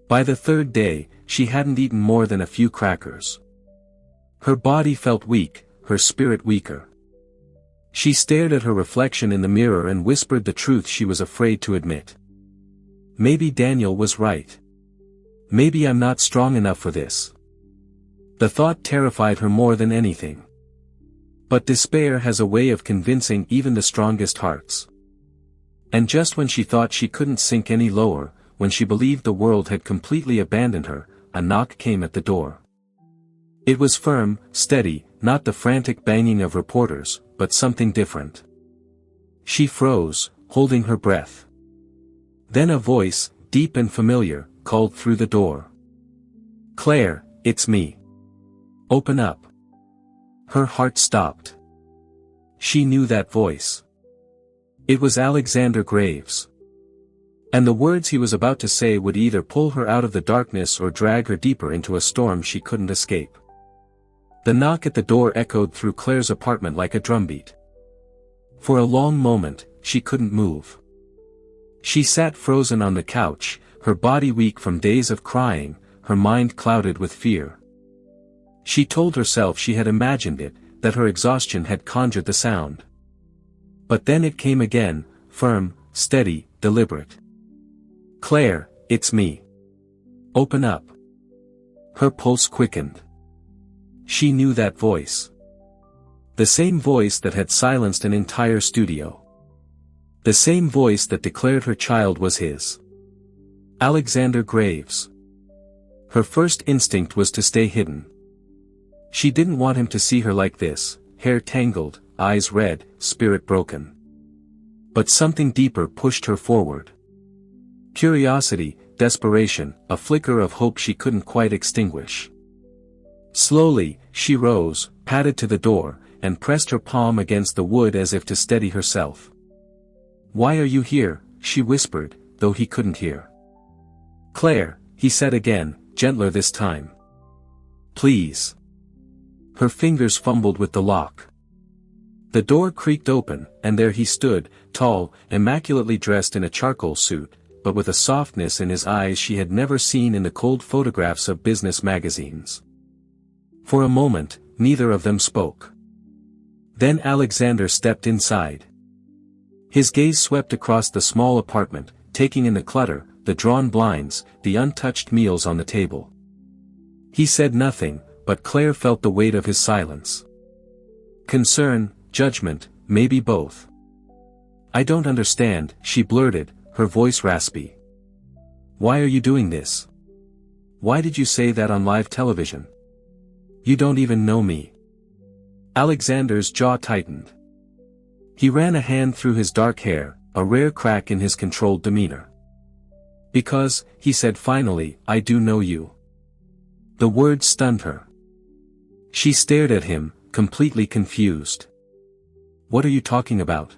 By the third day, she hadn't eaten more than a few crackers. Her body felt weak, her spirit weaker. She stared at her reflection in the mirror and whispered the truth she was afraid to admit. Maybe Daniel was right. Maybe I'm not strong enough for this. The thought terrified her more than anything. But despair has a way of convincing even the strongest hearts. And just when she thought she couldn't sink any lower, when she believed the world had completely abandoned her, a knock came at the door. It was firm, steady, not the frantic banging of reporters, but something different. She froze, holding her breath. Then a voice, deep and familiar, called through the door. Claire, it's me. Open up. Her heart stopped. She knew that voice. It was Alexander Graves. And the words he was about to say would either pull her out of the darkness or drag her deeper into a storm she couldn't escape. The knock at the door echoed through Claire's apartment like a drumbeat. For a long moment, she couldn't move. She sat frozen on the couch, her body weak from days of crying, her mind clouded with fear. She told herself she had imagined it, that her exhaustion had conjured the sound. But then it came again, firm, steady, deliberate. Claire, it's me. Open up. Her pulse quickened. She knew that voice. The same voice that had silenced an entire studio. The same voice that declared her child was his. Alexander Graves. Her first instinct was to stay hidden. She didn't want him to see her like this, hair tangled, eyes red, spirit broken. But something deeper pushed her forward. Curiosity, desperation, a flicker of hope she couldn't quite extinguish. Slowly, she rose, padded to the door, and pressed her palm against the wood as if to steady herself. Why are you here? She whispered, though he couldn't hear. Claire, he said again, gentler this time. Please. Her fingers fumbled with the lock. The door creaked open, and there he stood, tall, immaculately dressed in a charcoal suit, but with a softness in his eyes she had never seen in the cold photographs of business magazines. For a moment, neither of them spoke. Then Alexander stepped inside. His gaze swept across the small apartment, taking in the clutter, the drawn blinds, the untouched meals on the table. He said nothing, but Claire felt the weight of his silence. Concern, judgment, maybe both. I don't understand, she blurted, her voice raspy. Why are you doing this? Why did you say that on live television? You don't even know me. Alexander's jaw tightened. He ran a hand through his dark hair, a rare crack in his controlled demeanor. Because, he said finally, I do know you. The word stunned her. She stared at him, completely confused. What are you talking about?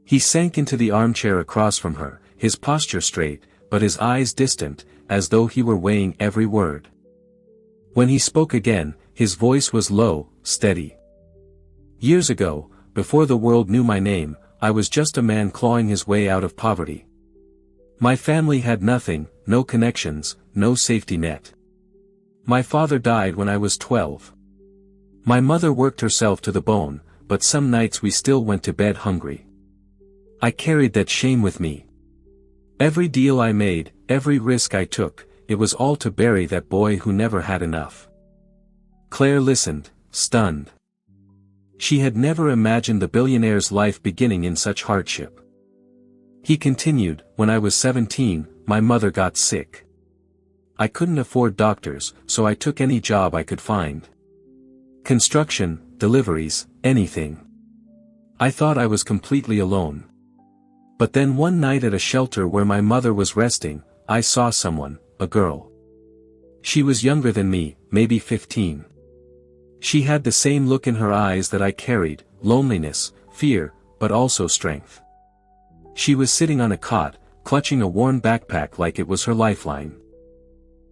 He sank into the armchair across from her, his posture straight, but his eyes distant, as though he were weighing every word. When he spoke again, his voice was low, steady. Years ago, before the world knew my name, I was just a man clawing his way out of poverty. My family had nothing, no connections, no safety net. My father died when I was 12. My mother worked herself to the bone, but some nights we still went to bed hungry. I carried that shame with me. Every deal I made, every risk I took, it was all to bury that boy who never had enough. Claire listened, stunned. She had never imagined the billionaire's life beginning in such hardship. He continued, when I was 17, my mother got sick. I couldn't afford doctors, so I took any job I could find. Construction, deliveries, anything. I thought I was completely alone. But then one night at a shelter where my mother was resting, I saw someone, a girl. She was younger than me, maybe 15. She had the same look in her eyes that I carried, loneliness, fear, but also strength. She was sitting on a cot, clutching a worn backpack like it was her lifeline.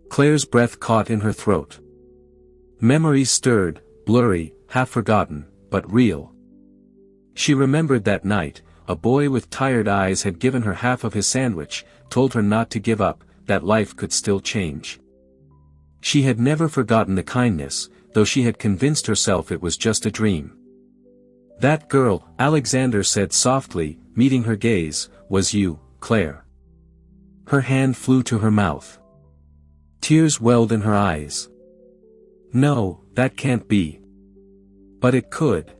Claire's breath caught in her throat. Memories stirred, blurry, half-forgotten, but real. She remembered that night, a boy with tired eyes had given her half of his sandwich, told her not to give up, that life could still change. She had never forgotten the kindness, though she had convinced herself it was just a dream. That girl, Alexander said softly, meeting her gaze, was you, Claire. Her hand flew to her mouth. Tears welled in her eyes. No, that can't be. But it could.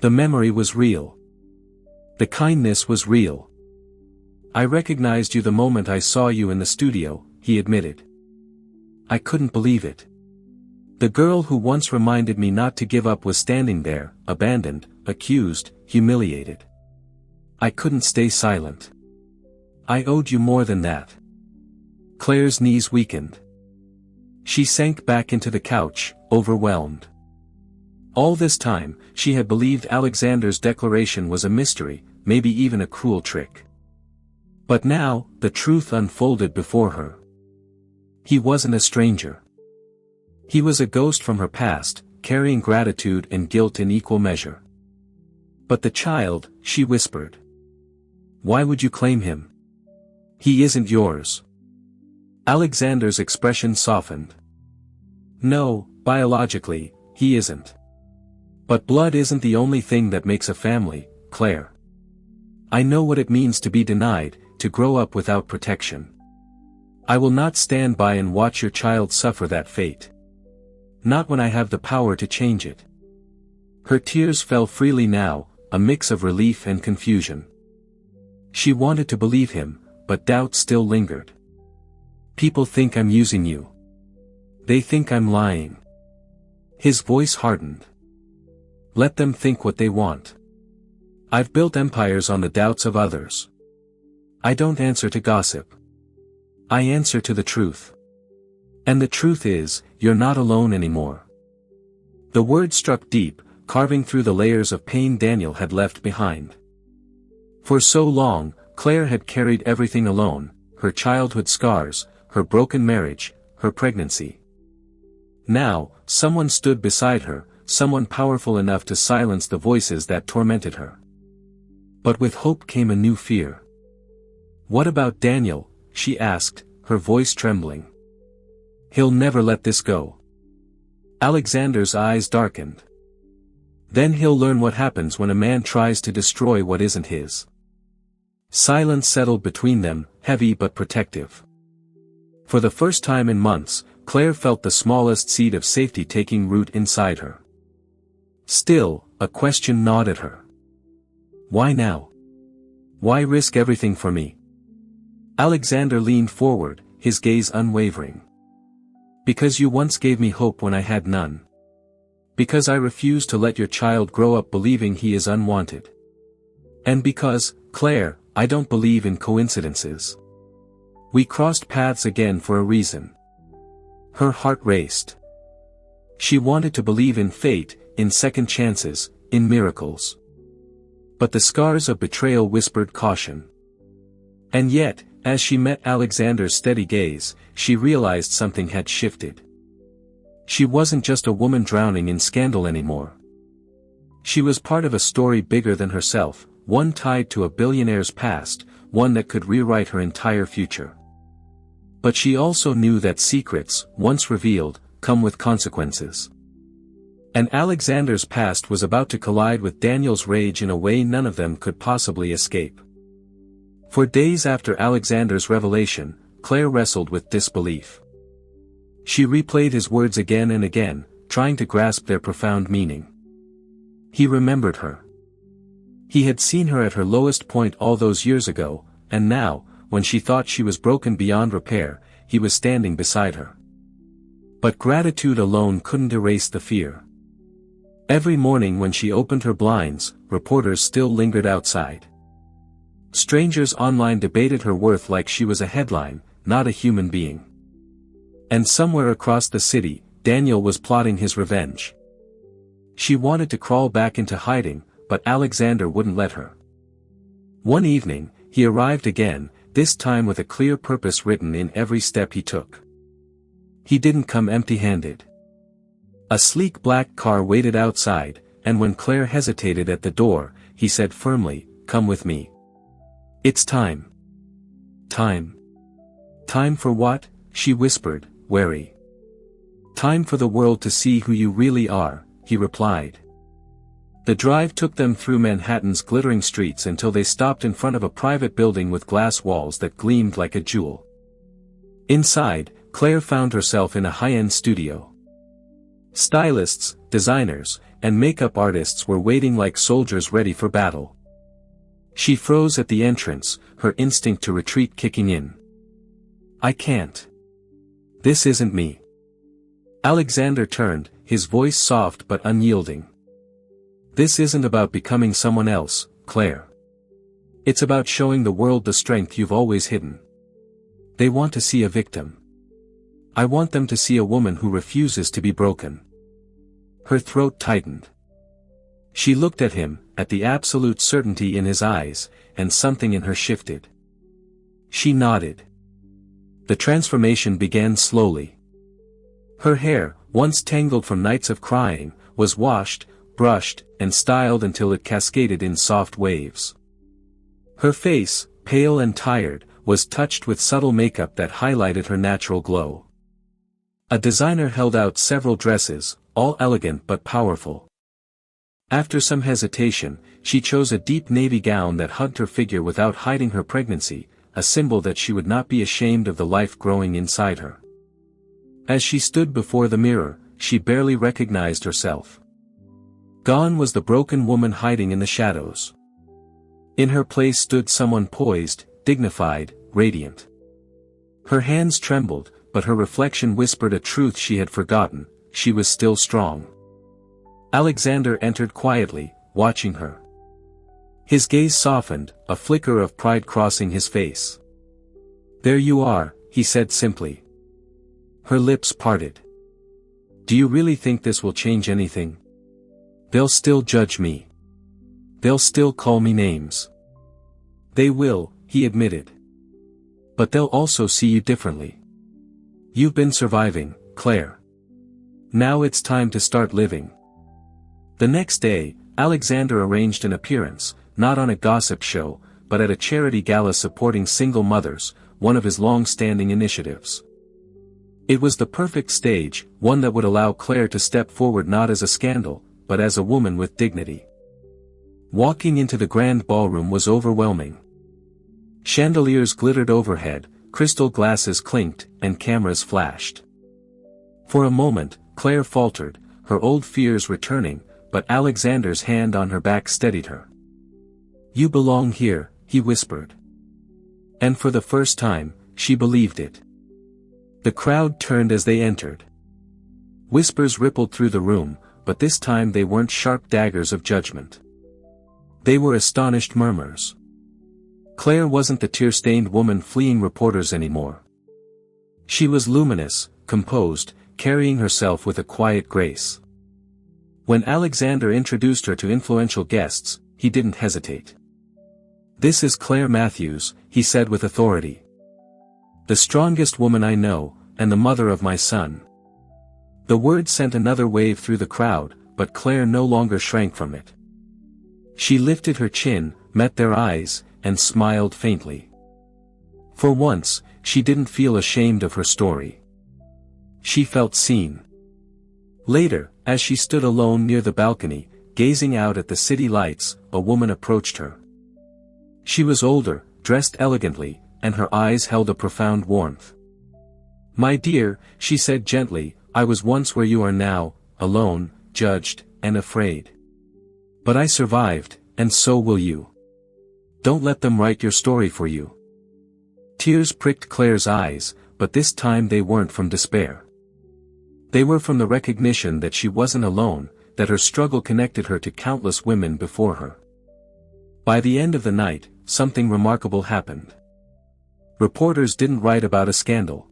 The memory was real. The kindness was real. I recognized you the moment I saw you in the studio, he admitted. I couldn't believe it. The girl who once reminded me not to give up was standing there, abandoned, accused, humiliated. I couldn't stay silent. I owed you more than that. Claire's knees weakened. She sank back into the couch, overwhelmed. All this time, she had believed Alexander's declaration was a mystery, maybe even a cruel trick. But now, the truth unfolded before her. He wasn't a stranger. He was a ghost from her past, carrying gratitude and guilt in equal measure. But the child, she whispered. Why would you claim him? He isn't yours. Alexander's expression softened. No, biologically, he isn't. But blood isn't the only thing that makes a family, Claire. I know what it means to be denied, to grow up without protection. I will not stand by and watch your child suffer that fate. Not when I have the power to change it. Her tears fell freely now, a mix of relief and confusion. She wanted to believe him, but doubt still lingered. People think I'm using you. They think I'm lying. His voice hardened. Let them think what they want. I've built empires on the doubts of others. I don't answer to gossip. I answer to the truth. And the truth is, you're not alone anymore. The word struck deep, carving through the layers of pain Daniel had left behind. For so long, Claire had carried everything alone, her childhood scars, her broken marriage, her pregnancy. Now, someone stood beside her, someone powerful enough to silence the voices that tormented her. But with hope came a new fear. What about Daniel? She asked, her voice trembling. He'll never let this go. Alexander's eyes darkened. Then he'll learn what happens when a man tries to destroy what isn't his. Silence settled between them, heavy but protective. For the first time in months, Claire felt the smallest seed of safety taking root inside her. Still, a question gnawed at her. Why now? Why risk everything for me? Alexander leaned forward, his gaze unwavering. Because you once gave me hope when I had none. Because I refuse to let your child grow up believing he is unwanted. And because, Claire, I don't believe in coincidences. We crossed paths again for a reason. Her heart raced. She wanted to believe in fate, in second chances, in miracles. But the scars of betrayal whispered caution. And yet, as she met Alexander's steady gaze, she realized something had shifted. She wasn't just a woman drowning in scandal anymore. She was part of a story bigger than herself, one tied to a billionaire's past, one that could rewrite her entire future. But she also knew that secrets, once revealed, come with consequences. And Alexander's past was about to collide with Daniel's rage in a way none of them could possibly escape. For days after Alexander's revelation, Claire wrestled with disbelief. She replayed his words again and again, trying to grasp their profound meaning. He remembered her. He had seen her at her lowest point all those years ago, and now, when she thought she was broken beyond repair, he was standing beside her. But gratitude alone couldn't erase the fear. Every morning when she opened her blinds, reporters still lingered outside. Strangers online debated her worth like she was a headline, not a human being. And somewhere across the city, Daniel was plotting his revenge. She wanted to crawl back into hiding, but Alexander wouldn't let her. One evening, he arrived again, this time with a clear purpose written in every step he took. He didn't come empty-handed. A sleek black car waited outside, and when Claire hesitated at the door, he said firmly, "Come with me. It's time." Time. Time for what? She whispered, wary. "Time for the world to see who you really are," he replied. The drive took them through Manhattan's glittering streets until they stopped in front of a private building with glass walls that gleamed like a jewel. Inside, Claire found herself in a high-end studio. Stylists, designers, and makeup artists were waiting like soldiers ready for battle. She froze at the entrance, her instinct to retreat kicking in. "I can't. This isn't me." Alexander turned, his voice soft but unyielding. "This isn't about becoming someone else, Claire. It's about showing the world the strength you've always hidden. They want to see a victim. I want them to see a woman who refuses to be broken." Her throat tightened. She looked at him, at the absolute certainty in his eyes, and something in her shifted. She nodded. The transformation began slowly. Her hair, once tangled from nights of crying, was washed, brushed, and styled until it cascaded in soft waves. Her face, pale and tired, was touched with subtle makeup that highlighted her natural glow. A designer held out several dresses, all elegant but powerful. After some hesitation, she chose a deep navy gown that hugged her figure without hiding her pregnancy, a symbol that she would not be ashamed of the life growing inside her. As she stood before the mirror, she barely recognized herself. Gone was the broken woman hiding in the shadows. In her place stood someone poised, dignified, radiant. Her hands trembled, but her reflection whispered a truth she had forgotten: she was still strong. Alexander entered quietly, watching her. His gaze softened, a flicker of pride crossing his face. "There you are," he said simply. Her lips parted. "Do you really think this will change anything? They'll still judge me. They'll still call me names." "They will," he admitted. "But they'll also see you differently. You've been surviving, Claire. Now it's time to start living." The next day, Alexander arranged an appearance, not on a gossip show, but at a charity gala supporting single mothers, one of his long-standing initiatives. It was the perfect stage, one that would allow Claire to step forward not as a scandal, but as a woman with dignity. Walking into the grand ballroom was overwhelming. Chandeliers glittered overhead, crystal glasses clinked, and cameras flashed. For a moment, Claire faltered, her old fears returning, but Alexander's hand on her back steadied her. "You belong here," he whispered. And for the first time, she believed it. The crowd turned as they entered. Whispers rippled through the room, but this time they weren't sharp daggers of judgment. They were astonished murmurs. Claire wasn't the tear-stained woman fleeing reporters anymore. She was luminous, composed, carrying herself with a quiet grace. When Alexander introduced her to influential guests, he didn't hesitate. "This is Claire Matthews," he said with authority. "The strongest woman I know, and the mother of my son." The word sent another wave through the crowd, but Claire no longer shrank from it. She lifted her chin, met their eyes, and smiled faintly. For once, she didn't feel ashamed of her story. She felt seen. Later, as she stood alone near the balcony, gazing out at the city lights, a woman approached her. She was older, dressed elegantly, and her eyes held a profound warmth. "My dear," she said gently, "I was once where you are now, alone, judged, and afraid. But I survived, and so will you. Don't let them write your story for you." Tears pricked Claire's eyes, but this time they weren't from despair. They were from the recognition that she wasn't alone, that her struggle connected her to countless women before her. By the end of the night, something remarkable happened. Reporters didn't write about a scandal.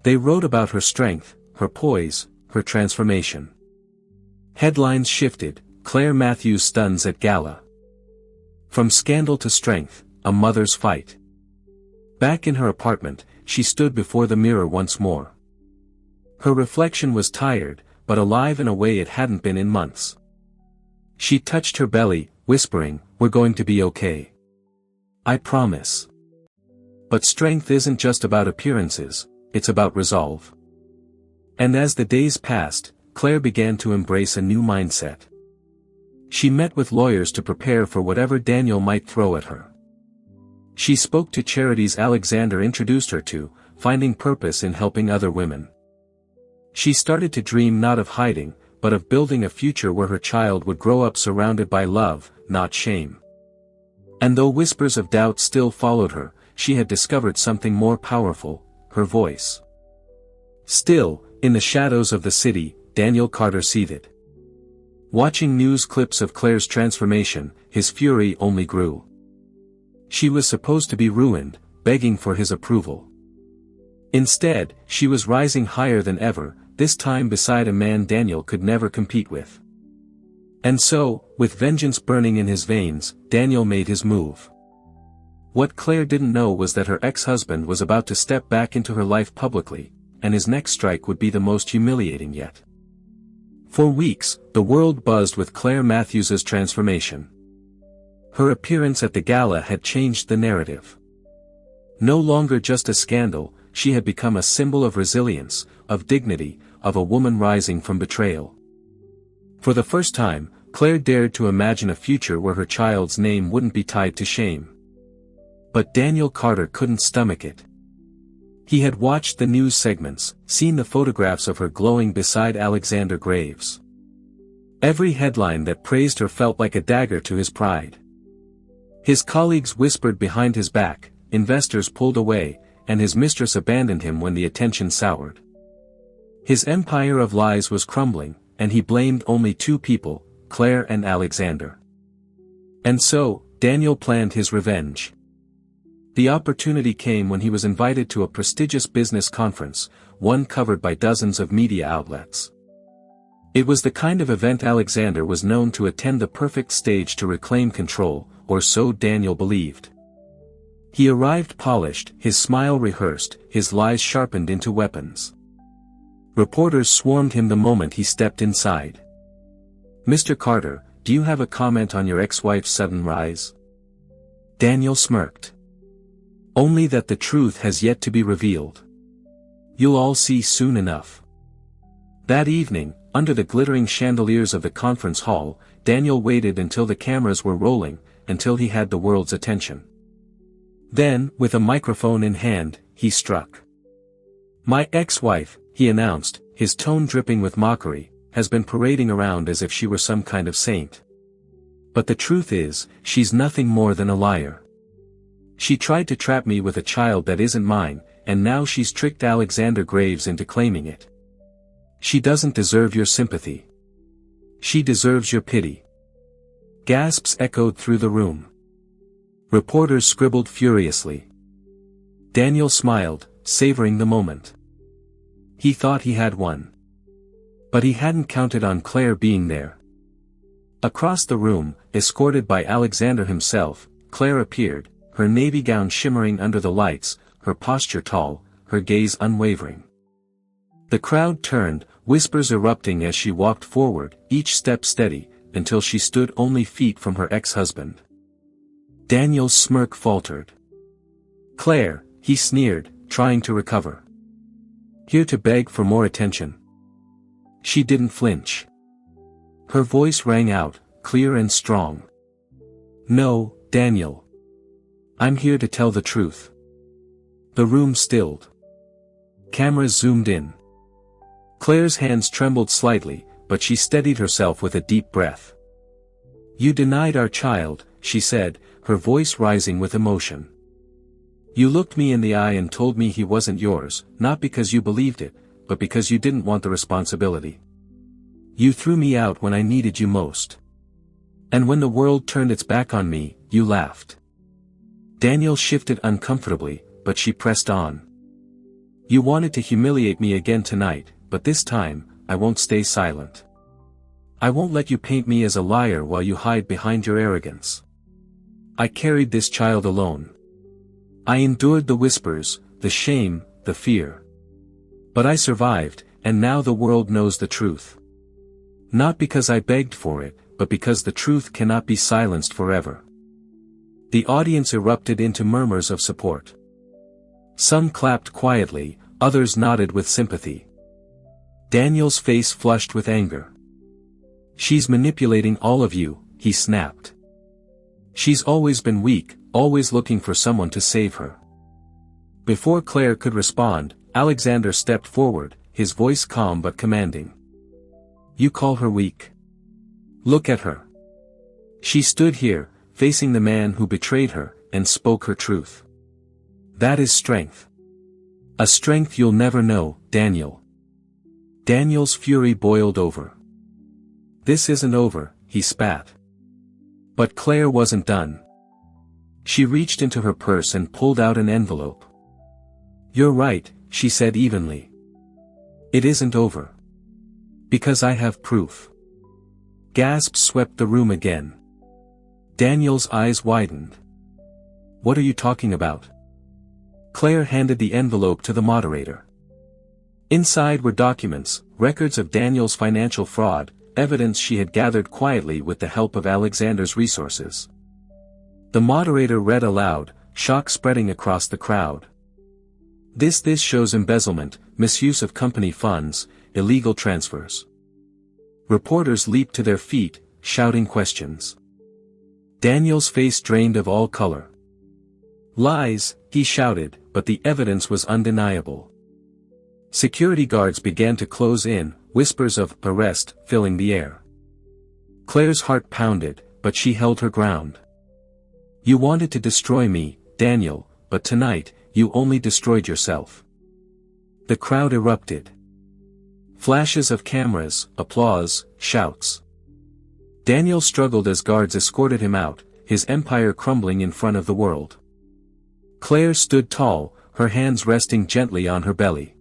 They wrote about her strength, her poise, her transformation. Headlines shifted: Claire Matthews stuns at gala. From scandal to strength, a mother's fight. Back in her apartment, she stood before the mirror once more. Her reflection was tired, but alive in a way it hadn't been in months. She touched her belly, whispering, "We're going to be okay. I promise." But strength isn't just about appearances, it's about resolve. And as the days passed, Claire began to embrace a new mindset. She met with lawyers to prepare for whatever Daniel might throw at her. She spoke to charities Alexander introduced her to, finding purpose in helping other women. She started to dream not of hiding, but of building a future where her child would grow up surrounded by love, not shame. And though whispers of doubt still followed her, she had discovered something more powerful: her voice. Still, in the shadows of the city, Daniel Carter seethed. Watching news clips of Claire's transformation, his fury only grew. She was supposed to be ruined, begging for his approval. Instead, she was rising higher than ever, this time beside a man Daniel could never compete with. And so, with vengeance burning in his veins, Daniel made his move. What Claire didn't know was that her ex-husband was about to step back into her life publicly, and his next strike would be the most humiliating yet. For weeks, the world buzzed with Claire Matthews's transformation. Her appearance at the gala had changed the narrative. No longer just a scandal, she had become a symbol of resilience, of dignity, of a woman rising from betrayal. For the first time, Claire dared to imagine a future where her child's name wouldn't be tied to shame. But Daniel Carter couldn't stomach it. He had watched the news segments, seen the photographs of her glowing beside Alexander Graves. Every headline that praised her felt like a dagger to his pride. His colleagues whispered behind his back, investors pulled away, and his mistress abandoned him when the attention soured. His empire of lies was crumbling, and he blamed only two people, Claire and Alexander. And so, Daniel planned his revenge. The opportunity came when he was invited to a prestigious business conference, one covered by dozens of media outlets. It was the kind of event Alexander was known to attend, the perfect stage to reclaim control, or so Daniel believed. He arrived polished, his smile rehearsed, his lies sharpened into weapons. Reporters swarmed him the moment he stepped inside. "Mr. Carter, do you have a comment on your ex-wife's sudden rise?" Daniel smirked. "Only that the truth has yet to be revealed. You'll all see soon enough." That evening, under the glittering chandeliers of the conference hall, Daniel waited until the cameras were rolling, until he had the world's attention. Then, with a microphone in hand, he struck. "My ex-wife," he announced, his tone dripping with mockery, "has been parading around as if she were some kind of saint. But the truth is, she's nothing more than a liar. She tried to trap me with a child that isn't mine, and now she's tricked Alexander Graves into claiming it. She doesn't deserve your sympathy. She deserves your pity." Gasps echoed through the room. Reporters scribbled furiously. Daniel smiled, savoring the moment. He thought he had won. But he hadn't counted on Claire being there. Across the room, escorted by Alexander himself, Claire appeared, her navy gown shimmering under the lights, her posture tall, her gaze unwavering. The crowd turned, whispers erupting as she walked forward, each step steady, until she stood only feet from her ex-husband. Daniel's smirk faltered. "Claire," he sneered, trying to recover. "Here to beg for more attention." She didn't flinch. Her voice rang out, clear and strong. "No, Daniel. I'm here to tell the truth." The room stilled. Cameras zoomed in. Claire's hands trembled slightly, but she steadied herself with a deep breath. "You denied our child," she said, her voice rising with emotion. "You looked me in the eye and told me he wasn't yours, not because you believed it, but because you didn't want the responsibility. You threw me out when I needed you most. And when the world turned its back on me, you laughed." Daniel shifted uncomfortably, but she pressed on. "You wanted to humiliate me again tonight, but this time, I won't stay silent. I won't let you paint me as a liar while you hide behind your arrogance. I carried this child alone. I endured the whispers, the shame, the fear. But I survived, and now the world knows the truth. Not because I begged for it, but because the truth cannot be silenced forever." The audience erupted into murmurs of support. Some clapped quietly, others nodded with sympathy. Daniel's face flushed with anger. "She's manipulating all of you," he snapped. "She's always been weak, always looking for someone to save her." Before Claire could respond, Alexander stepped forward, his voice calm but commanding. "You call her weak? Look at her. She stood here, facing the man who betrayed her, and spoke her truth. That is strength. A strength you'll never know, Daniel." Daniel's fury boiled over. "This isn't over," he spat. But Claire wasn't done. She reached into her purse and pulled out an envelope. "You're right," she said evenly. "It isn't over. Because I have proof." Gasps swept the room again. Daniel's eyes widened. "What are you talking about?" Claire handed the envelope to the moderator. Inside were documents, records of Daniel's financial fraud, evidence she had gathered quietly with the help of Alexander's resources. The moderator read aloud, shock spreading across the crowd. This shows embezzlement, misuse of company funds, illegal transfers." Reporters leaped to their feet, shouting questions. Daniel's face drained of all color. "Lies," he shouted, but the evidence was undeniable. Security guards began to close in, whispers of "arrest" filling the air. Claire's heart pounded, but she held her ground. "You wanted to destroy me, Daniel, but tonight, you only destroyed yourself." The crowd erupted. Flashes of cameras, applause, shouts. Daniel struggled as guards escorted him out, his empire crumbling in front of the world. Claire stood tall, her hands resting gently on her belly.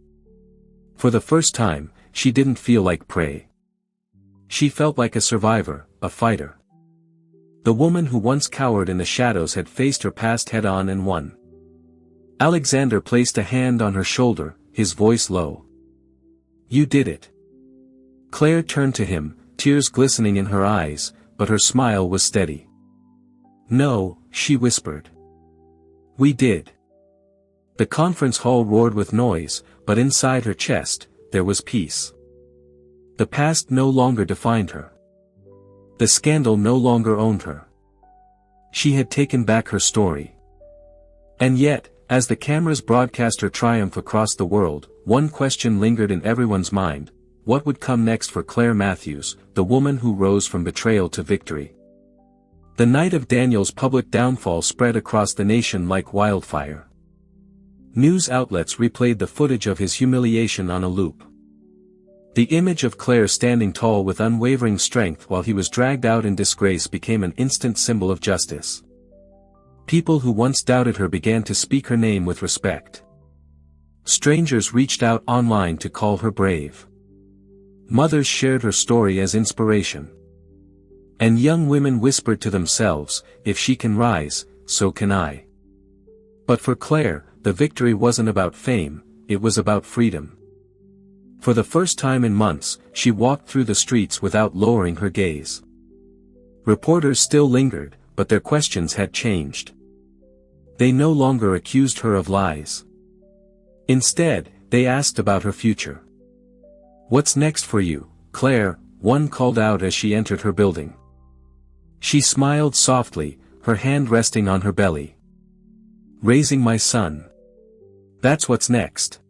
For the first time, she didn't feel like prey. She felt like a survivor, a fighter. The woman who once cowered in the shadows had faced her past head-on and won. Alexander placed a hand on her shoulder, his voice low. "You did it." Claire turned to him, tears glistening in her eyes, but her smile was steady. "No," she whispered. "We did." The conference hall roared with noise, but inside her chest, there was peace. The past no longer defined her. The scandal no longer owned her. She had taken back her story. And yet, as the cameras broadcast her triumph across the world, one question lingered in everyone's mind: what would come next for Claire Matthews, the woman who rose from betrayal to victory? The night of Daniel's public downfall spread across the nation like wildfire. News outlets replayed the footage of his humiliation on a loop. The image of Claire standing tall with unwavering strength while he was dragged out in disgrace became an instant symbol of justice. People who once doubted her began to speak her name with respect. Strangers reached out online to call her brave. Mothers shared her story as inspiration. And young women whispered to themselves, "If she can rise, so can I." But for Claire, the victory wasn't about fame, it was about freedom. For the first time in months, she walked through the streets without lowering her gaze. Reporters still lingered, but their questions had changed. They no longer accused her of lies. Instead, they asked about her future. "What's next for you, Claire?" one called out as she entered her building. She smiled softly, her hand resting on her belly. "Raising my son. That's what's next."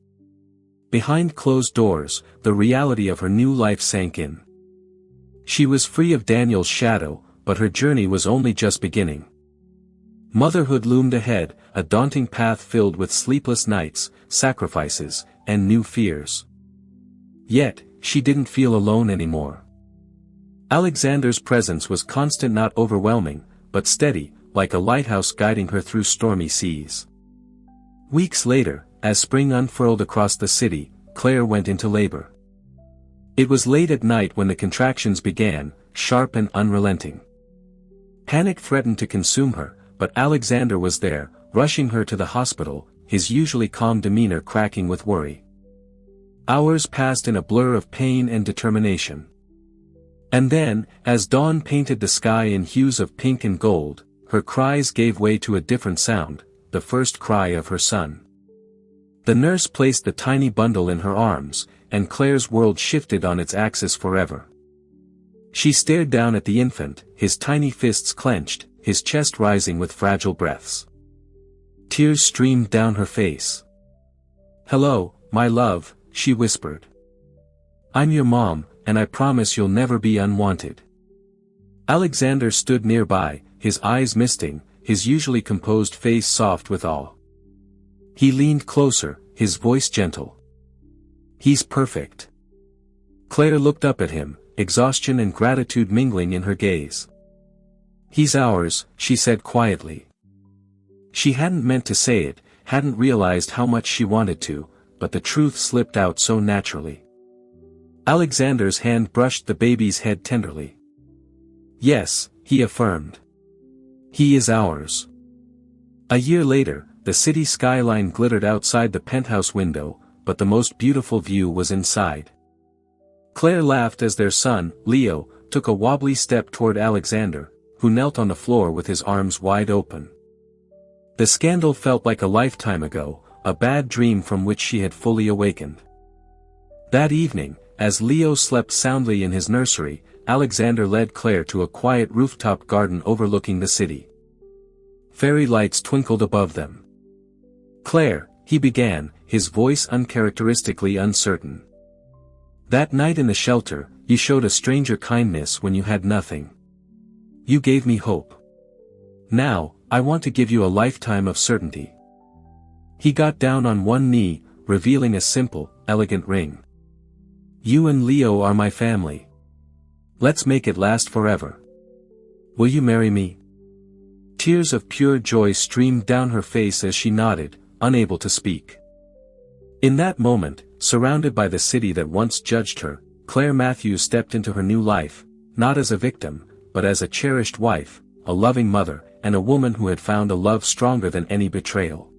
Behind closed doors, the reality of her new life sank in. She was free of Daniel's shadow, but her journey was only just beginning. Motherhood loomed ahead, a daunting path filled with sleepless nights, sacrifices, and new fears. Yet, she didn't feel alone anymore. Alexander's presence was constant, not overwhelming, but steady, like a lighthouse guiding her through stormy seas. Weeks later, as spring unfurled across the city, Claire went into labor. It was late at night when the contractions began, sharp and unrelenting. Panic threatened to consume her, but Alexander was there, rushing her to the hospital, his usually calm demeanor cracking with worry. Hours passed in a blur of pain and determination. And then, as dawn painted the sky in hues of pink and gold, her cries gave way to a different sound, the first cry of her son. The nurse placed the tiny bundle in her arms, and Claire's world shifted on its axis forever. She stared down at the infant, his tiny fists clenched, his chest rising with fragile breaths. Tears streamed down her face. "Hello, my love," she whispered. "I'm your mom, and I promise you'll never be unwanted." Alexander stood nearby, his eyes misting, his usually composed face soft with awe. He leaned closer, his voice gentle. "He's perfect." Claire looked up at him, exhaustion and gratitude mingling in her gaze. "He's ours," she said quietly. She hadn't meant to say it, hadn't realized how much she wanted to, but the truth slipped out so naturally. Alexander's hand brushed the baby's head tenderly. "Yes," he affirmed. "He is ours." A year later, the city skyline glittered outside the penthouse window, but the most beautiful view was inside. Claire laughed as their son, Leo, took a wobbly step toward Alexander, who knelt on the floor with his arms wide open. The scandal felt like a lifetime ago, a bad dream from which she had fully awakened. That evening, as Leo slept soundly in his nursery, Alexander led Claire to a quiet rooftop garden overlooking the city. Fairy lights twinkled above them. "Claire," he began, his voice uncharacteristically uncertain. "That night in the shelter, you showed a stranger kindness when you had nothing. You gave me hope. Now, I want to give you a lifetime of certainty." He got down on one knee, revealing a simple, elegant ring. "You and Leo are my family. Let's make it last forever. Will you marry me?" Tears of pure joy streamed down her face as she nodded, unable to speak. In that moment, surrounded by the city that once judged her, Claire Matthews stepped into her new life, not as a victim, but as a cherished wife, a loving mother, and a woman who had found a love stronger than any betrayal.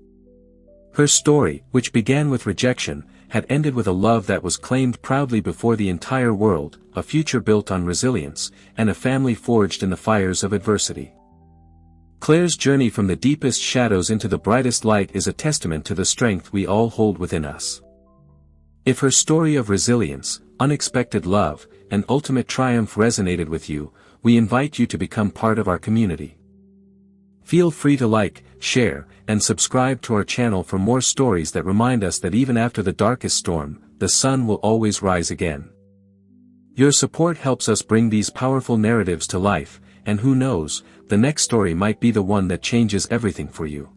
Her story, which began with rejection, had ended with a love that was claimed proudly before the entire world, a future built on resilience, and a family forged in the fires of adversity. Claire's journey from the deepest shadows into the brightest light is a testament to the strength we all hold within us. If her story of resilience, unexpected love, and ultimate triumph resonated with you, we invite you to become part of our community. Feel free to like, share, and subscribe to our channel for more stories that remind us that even after the darkest storm, the sun will always rise again. Your support helps us bring these powerful narratives to life, and who knows, the next story might be the one that changes everything for you.